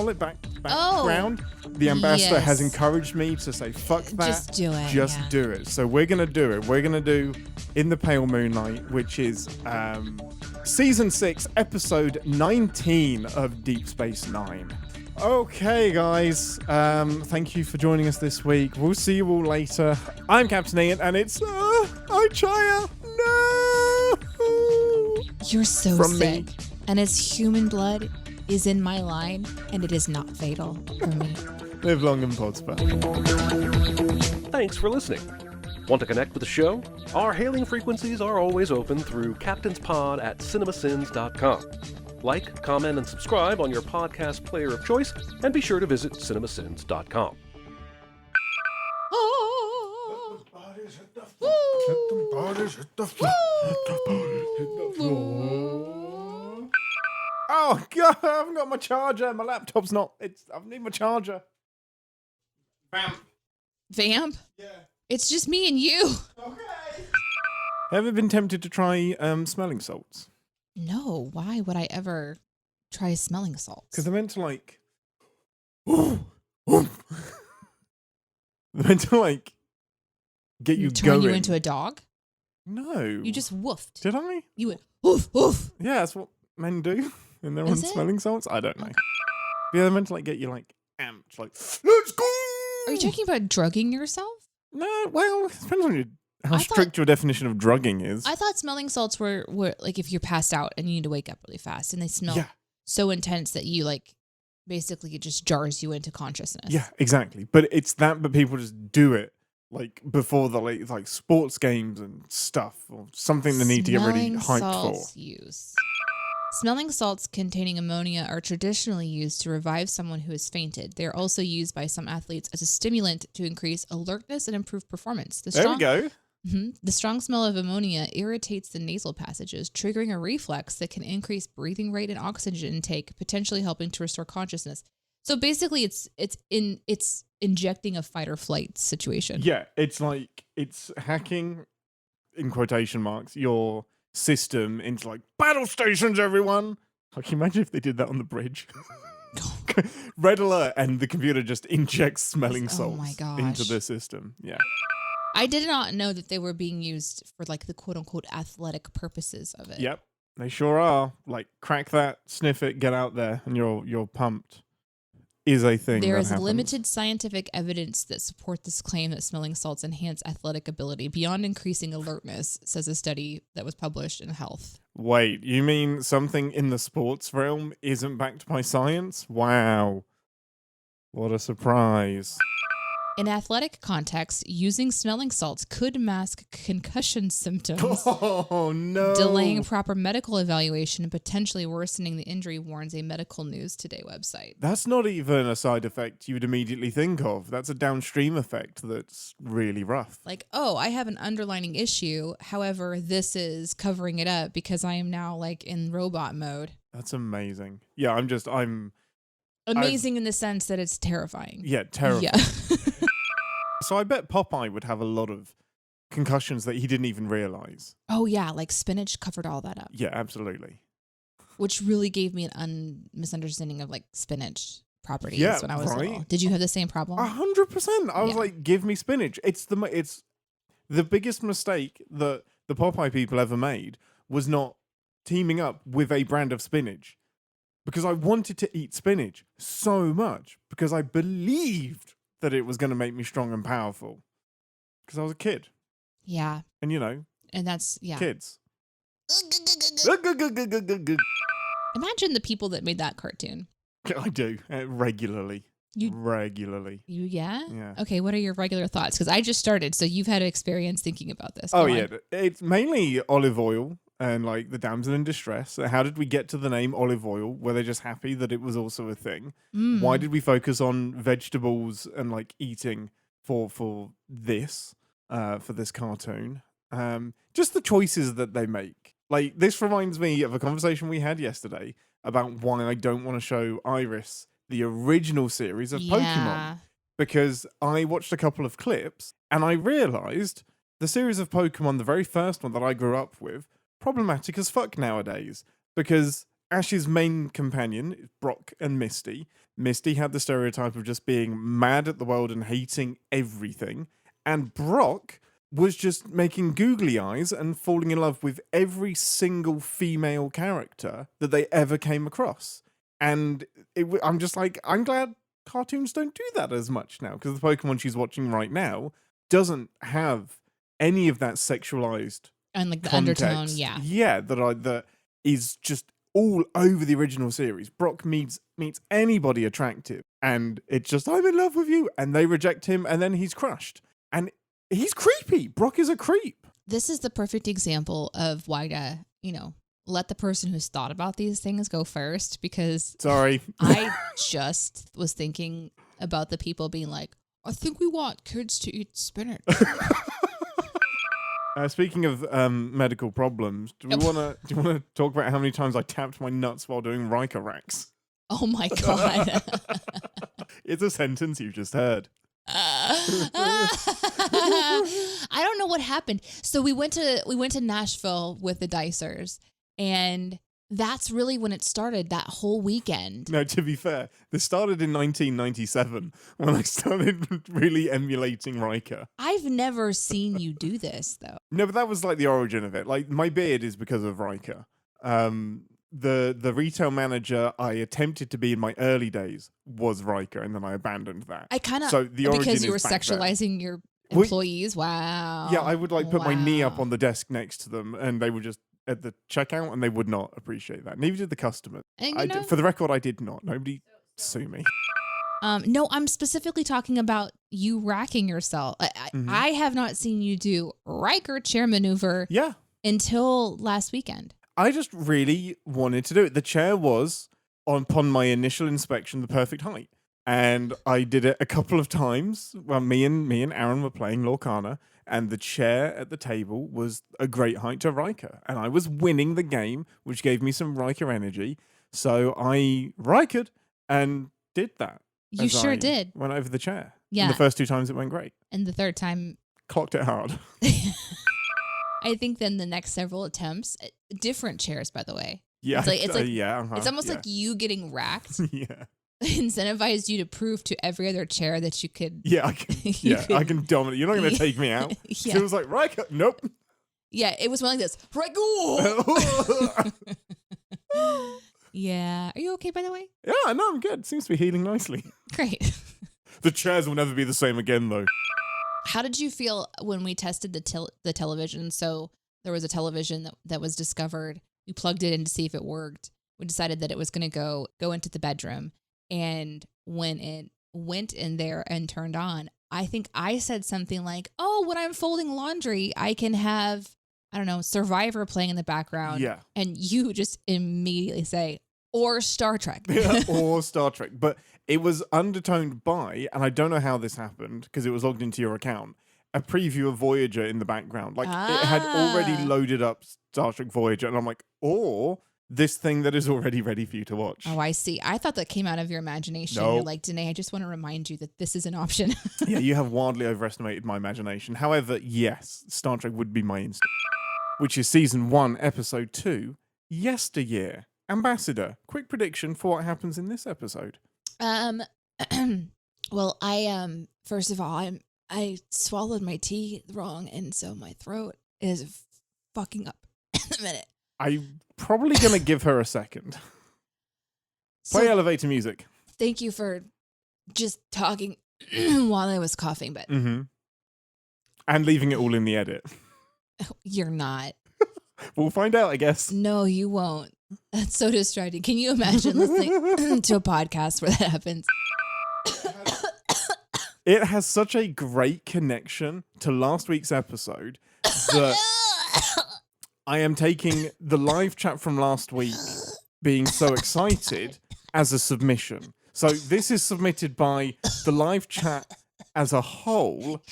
The ambassador has yes. encouraged me to say, fuck that. Just do it. Just yeah. do it. So we're going to do it. We're going to do In the Pale Moonlight, which is Season 6, Episode 19 of Deep Space Nine. Okay, guys. Thank you for joining us this week. We'll see you all later. I'm Captain Ian, and it's Ochaya. No! You're so From sick. me. And as human blood is in my line, and it is not fatal for me. Live long and Podsper. Thanks for listening. Want to connect with the show? Our hailing frequencies are always open through captainspod@cinemasins.com. Like, comment, and subscribe on your podcast player of choice, and be sure to visit cinemasins.com. Oh god, I haven't got my charger. My laptop's not. I need my charger. Vamp? Yeah. It's just me and you. Okay. Ever been tempted to try smelling salts? No, why would I ever try smelling salts? Because they're meant to like. They're meant to like get you turn going. you into a dog? No. You just woofed. Did I? You went woof woof. Yeah, that's what men do. And they're on Is it? smelling salts. I don't know. Yeah, they're meant to like get you like amped. Like, let's go. Are you talking about drugging yourself? No, well, it depends on how I strict your definition of drugging is. I thought smelling salts were like if you're passed out and you need to wake up really fast and they smell Yeah. so intense that you like basically it just jars you into consciousness. Yeah, exactly. But it's that, but people just do it like before the like sports games and stuff or something they need to get really Smelling hyped salts for. use. Smelling salts containing ammonia are traditionally used to revive someone who has fainted. They are also used by some athletes as a stimulant to increase alertness and improve performance. There we go. The strong smell of ammonia irritates the nasal passages, triggering a reflex that can increase breathing rate and oxygen intake, potentially helping to restore consciousness. So basically, it's injecting a fight or flight situation. Yeah, it's like it's hacking, in quotation marks, your system into like battle stations, everyone. Like, can you imagine if they did that on the bridge? Red alert, and the computer just injects smelling Oh salts my gosh. into the system. Yeah. I did not know that they were being used for like the quote unquote athletic purposes of it. Yep. They sure are. Like, crack that, sniff it, get out there, and you're pumped. Is a thing. There that is happens. limited scientific evidence that support this claim that smelling salts enhance athletic ability beyond increasing alertness, says a study that was published in Health. Wait, you mean something in the sports realm isn't backed by science? Wow. What a surprise. In athletic context, using smelling salts could mask concussion symptoms, Oh, no. delaying proper medical evaluation and potentially worsening the injury, warns a Medical News Today website. That's not even a side effect you would immediately think of. That's a downstream effect that's really rough. Like, oh, I have an underlying issue. However, this is covering it up because I am now like in robot mode. That's amazing. Yeah, I'm Amazing in the sense that it's terrifying. yeah, terrible. Yeah. So I bet Popeye would have a lot of concussions that he didn't even realize. Oh, yeah. Like spinach covered all that up, Yeah, absolutely. which really gave me an misunderstanding of like spinach properties Yeah, when I was right? little. Did you have the same problem? 100%. I was Yeah. like, give me spinach. It's the biggest mistake that the Popeye people ever made was not teaming up with a brand of spinach. Because I wanted to eat spinach so much because I believed that it was going to make me strong and powerful. Because I was a kid. Yeah. And, you know, And that's, yeah. kids. Imagine the people that made that cartoon. I do. Regularly. You- Regularly. Yeah? Yeah. Okay, what are your regular thoughts? Because I just started, so you've had experience thinking about this. Oh, Go yeah. on. It's mainly olive oil and like the damsel in distress. How did we get to the name olive oil? Were they just happy that it was also a thing? Mm. Why did we focus on vegetables and like eating for this cartoon? Just the choices that they make. Like, this reminds me of a conversation we had yesterday about why I don't want to show Iris the original series of Pokemon. Because I watched a couple of clips and I realized the series of Pokemon, the very first one that I grew up with, problematic as fuck nowadays. Because Ash's main companion is Brock and Misty. Misty had the stereotype of just being mad at the world and hating everything. And Brock was just making googly eyes and falling in love with every single female character that they ever came across. And I'm just like, I'm glad cartoons don't do that as much now, because the Pokemon she's watching right now doesn't have any of that sexualized And like the context. undertone, yeah. Yeah, that is just all over the original series. Brock meets anybody attractive, and it's just, I'm in love with you, and they reject him, and then he's crushed. And he's creepy. Brock is a creep. This is the perfect example of why to, let the person who's thought about these things go first, because Sorry. I just was thinking about the people being like, I think we want kids to eat spinach. Speaking of medical problems, do you want to talk about how many times I tapped my nuts while doing Riker racks? Oh my God. It's a sentence you just heard. I don't know what happened. So we went to Nashville with the Dicers, and that's really when it started, that whole weekend. No, to be fair, this started in 1997 when I started really emulating Riker. I've never seen you do this though. No, but that was like the origin of it. Like, my beard is because of Riker. The retail manager I attempted to be in my early days was Riker, and then I abandoned that. I kind of, So the origin because you were is back then. sexualizing your employees. Wow. Yeah, I would like put my knee up Wow. on the desk next to them, and they would just at the checkout, and they would not appreciate that. Neither did the customers. And, For the record, I did not. Nobody sue me. No, I'm specifically talking about you racking yourself. I have not seen you do Riker chair maneuver Yeah. until last weekend. I just really wanted to do it. The chair was, upon my initial inspection, the perfect height. And I did it a couple of times. Well, me and Aaron were playing Lorcana, and the chair at the table was a great height to Riker. And I was winning the game, which gave me some Riker energy. So I Rikered and did that. You as sure I did. Went over the chair. Yeah. And the first 2 times it went great. And the third time, Clocked it hard. I think then the next several attempts, different chairs, by the way. Yeah. It's like yeah. It's almost like you getting racked Yeah. incentivized you to prove to every other chair that you could. Yeah, I can. I can dominate. You're not going to take me out. Yeah. So it was like, Riker, nope. Yeah, it was one like this. Riker. Yeah. Are you okay, by the way? Yeah, no, I'm good. Seems to be healing nicely. Great. The chairs will never be the same again, though. How did you feel when we tested the television? So there was a television that was discovered. We plugged it in to see if it worked. We decided that it was going to go into the bedroom. And when it went in there and turned on, I think I said something like, oh, when I'm folding laundry, I can have, I don't know, Survivor playing in the background. Yeah. And you just immediately say, or Star Trek. Or Star Trek. But it was undertoned by, and I don't know how this happened because it was logged into your account, a preview of Voyager in the background. Like it had already loaded up Star Trek Voyager. And I'm like, or this thing that is already ready for you to watch. Oh, I see. I thought that came out of your imagination. No. You're like, Deneé, I just want to remind you that this is an option. Yeah, you have wildly overestimated my imagination. However, yes, Star Trek would be my instinct, which is season 1, episode 2, Yesteryear. Ambassador, quick prediction for what happens in this episode. Well, I first of all, I swallowed my tea wrong, and so my throat is fucking up in a minute. I'm probably going to give her a second. So Play elevator music. thank you for just talking while I was coughing, but Mm-hmm. And leaving it all in the edit. you're not. We'll find out, I guess. No, you won't. That's so distracting. Can you imagine listening to a podcast where that happens? It has such a great connection to last week's episode that I am taking the live chat from last week being so excited as a submission. So this is submitted by the live chat as a whole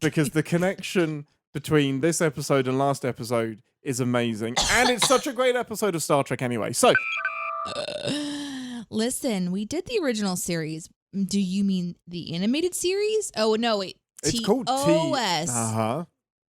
because the connection between this episode and last episode is amazing. And it's such a great episode of Star Trek anyway. So listen, we did the original series. Do you mean the animated series? Oh, no, wait. it's called TOS. Uh-huh.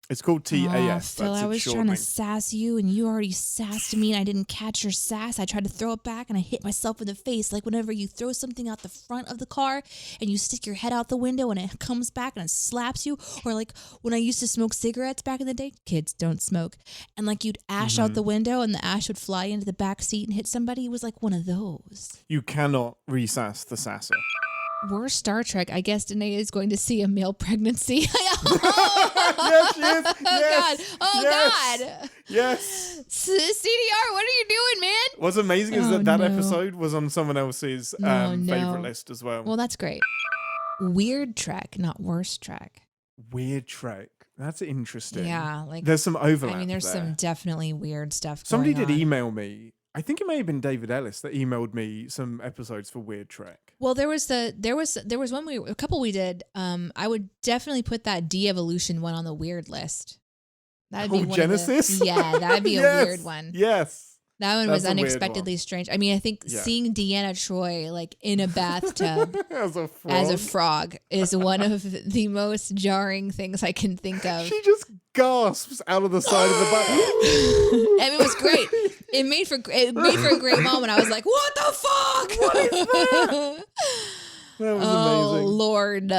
It's called TAS. Phil, That's I its was trying shortening. to sass you, and you already sassed me, and I didn't catch your sass. I tried to throw it back, and I hit myself in the face. Like whenever you throw something out the front of the car, and you stick your head out the window, and it comes back and it slaps you. Or like when I used to smoke cigarettes back in the day. Kids don't smoke. And like you'd ash out the window, and the ash would fly into the back seat and hit somebody. It was like one of those. You cannot re-sass the sasser. Worst Star Trek. I guess Deneé is going to see a male pregnancy. Yes, she is. Oh, Yes. God. Oh, Yes. God. Yes. CDR, what are you doing, man? What's amazing is Oh, that no. episode was on someone else's favorite list as well. Well, that's great. Weird Trek, not worst Trek. Weird Trek. That's interesting. Yeah, like There's some overlap. I mean, there's there. some definitely weird stuff. Somebody going did on. email me. I think it may have been David Ellis that emailed me some episodes for Weird Trek. Well, there was one a couple we did. I would definitely put that de-evolution one on the weird list. That'd be one Genesis? Of the, yeah, that'd be Yes. a weird one. Yes. That one That's was a weird unexpectedly strange. I mean, I think Yeah. seeing Deanna Troi like in a bathtub As a frog. as a frog is one of the most jarring things I can think of. She just gasps out of the side of the butt. And it was great. It made for a great moment. I was like, "What the fuck? What is that? That was Oh amazing. Lord,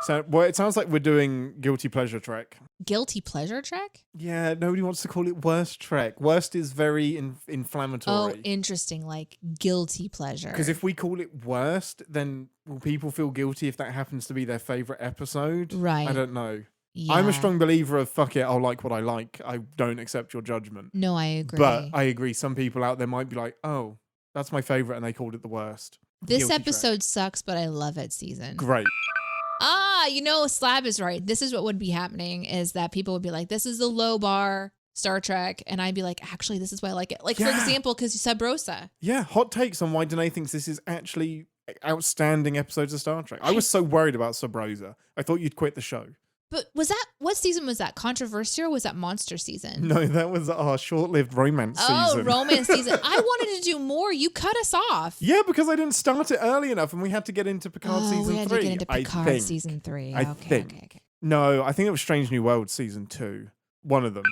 So, well, it sounds like we're doing Guilty Pleasure Trek. guilty pleasure Trek? Yeah, nobody wants to call it Worst Trek. Worst is very Oh, inflammatory. interesting. Like guilty pleasure. Because if we call it Worst, then will people feel guilty if that happens to be their favorite episode? Right. I don't know. Yeah. I'm a strong believer of fuck it, I'll like what I like. I don't accept your judgment. No, I agree. But I agree, some people out there might be like, oh, that's my favorite, and they called it the worst. this Guilty episode sucks, but I love it. Season. Great. Slab is right. This is what would be happening is that people would be like, this is the low bar Star Trek. And I'd be like, actually, this is why I like it. Like, for Yeah. example, because Sub Rosa. Yeah, hot takes on why Deneé thinks this is actually outstanding episodes of Star Trek. I was so worried about Sub Rosa. I thought you'd quit the show. But what season was that? Controversial or was that Monster season? No, that was our short-lived romance season. Romance season. I wanted to do more. You cut us off. Yeah, because I didn't start it early enough, and we had to get into Picard season 3. we had to get into I Picard think. season 3. I think. Okay. No, I think it was Strange New World season 2. One of them.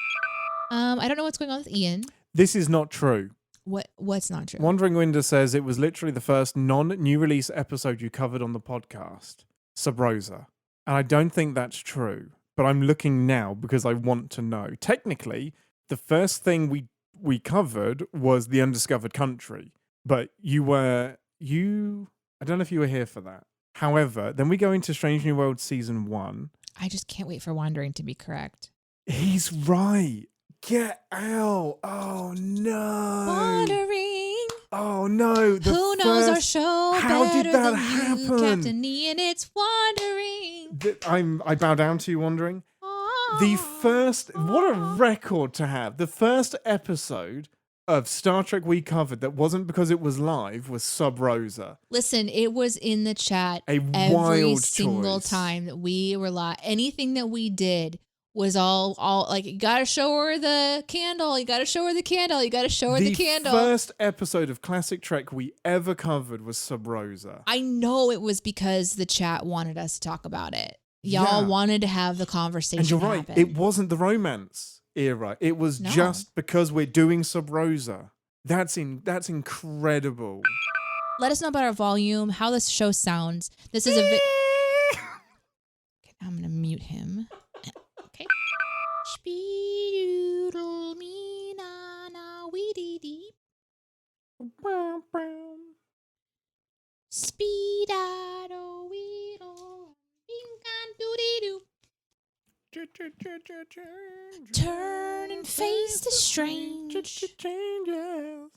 I don't know what's going on with Ian. This is not true. What's not true? Wandering Winder says it was literally the first non-new release episode you covered on the podcast, Sub Rosa. And I don't think that's true. But I'm looking now because I want to know. Technically, the first thing we covered was The Undiscovered Country. But I don't know if you were here for that. However, then we go into Strange New World season 1. I just can't wait for Wandering to be correct. He's right. Get out. Oh, no. Wandering. Oh, no. Who knows our show How did better that than happen? you, Captain Ian? It's Wandering. Wandering. I bow down to you, Wandering. The first, what a record to have. The first episode of Star Trek we covered that wasn't because it was live was Sub Rosa. Listen, it was in the chat Wild every single choice. time that we were live. Anything that we did was all like, you gotta show her the candle, you gotta show her the candle, you gotta show her the candle. The first episode of Classic Trek we ever covered was Sub Rosa. I know it was because the chat wanted us to talk about it. Y'all wanted to have the conversation. And you're right, happen. it wasn't the romance era. It was just because we're doing Sub Rosa. That's incredible. Let us know about our volume, how this show sounds. This is a okay, I'm gonna mute him. Okay. Speedoodle me na na wee dee dee. Speedado weedle bing can doody doo. Turn and face the strange. Changes.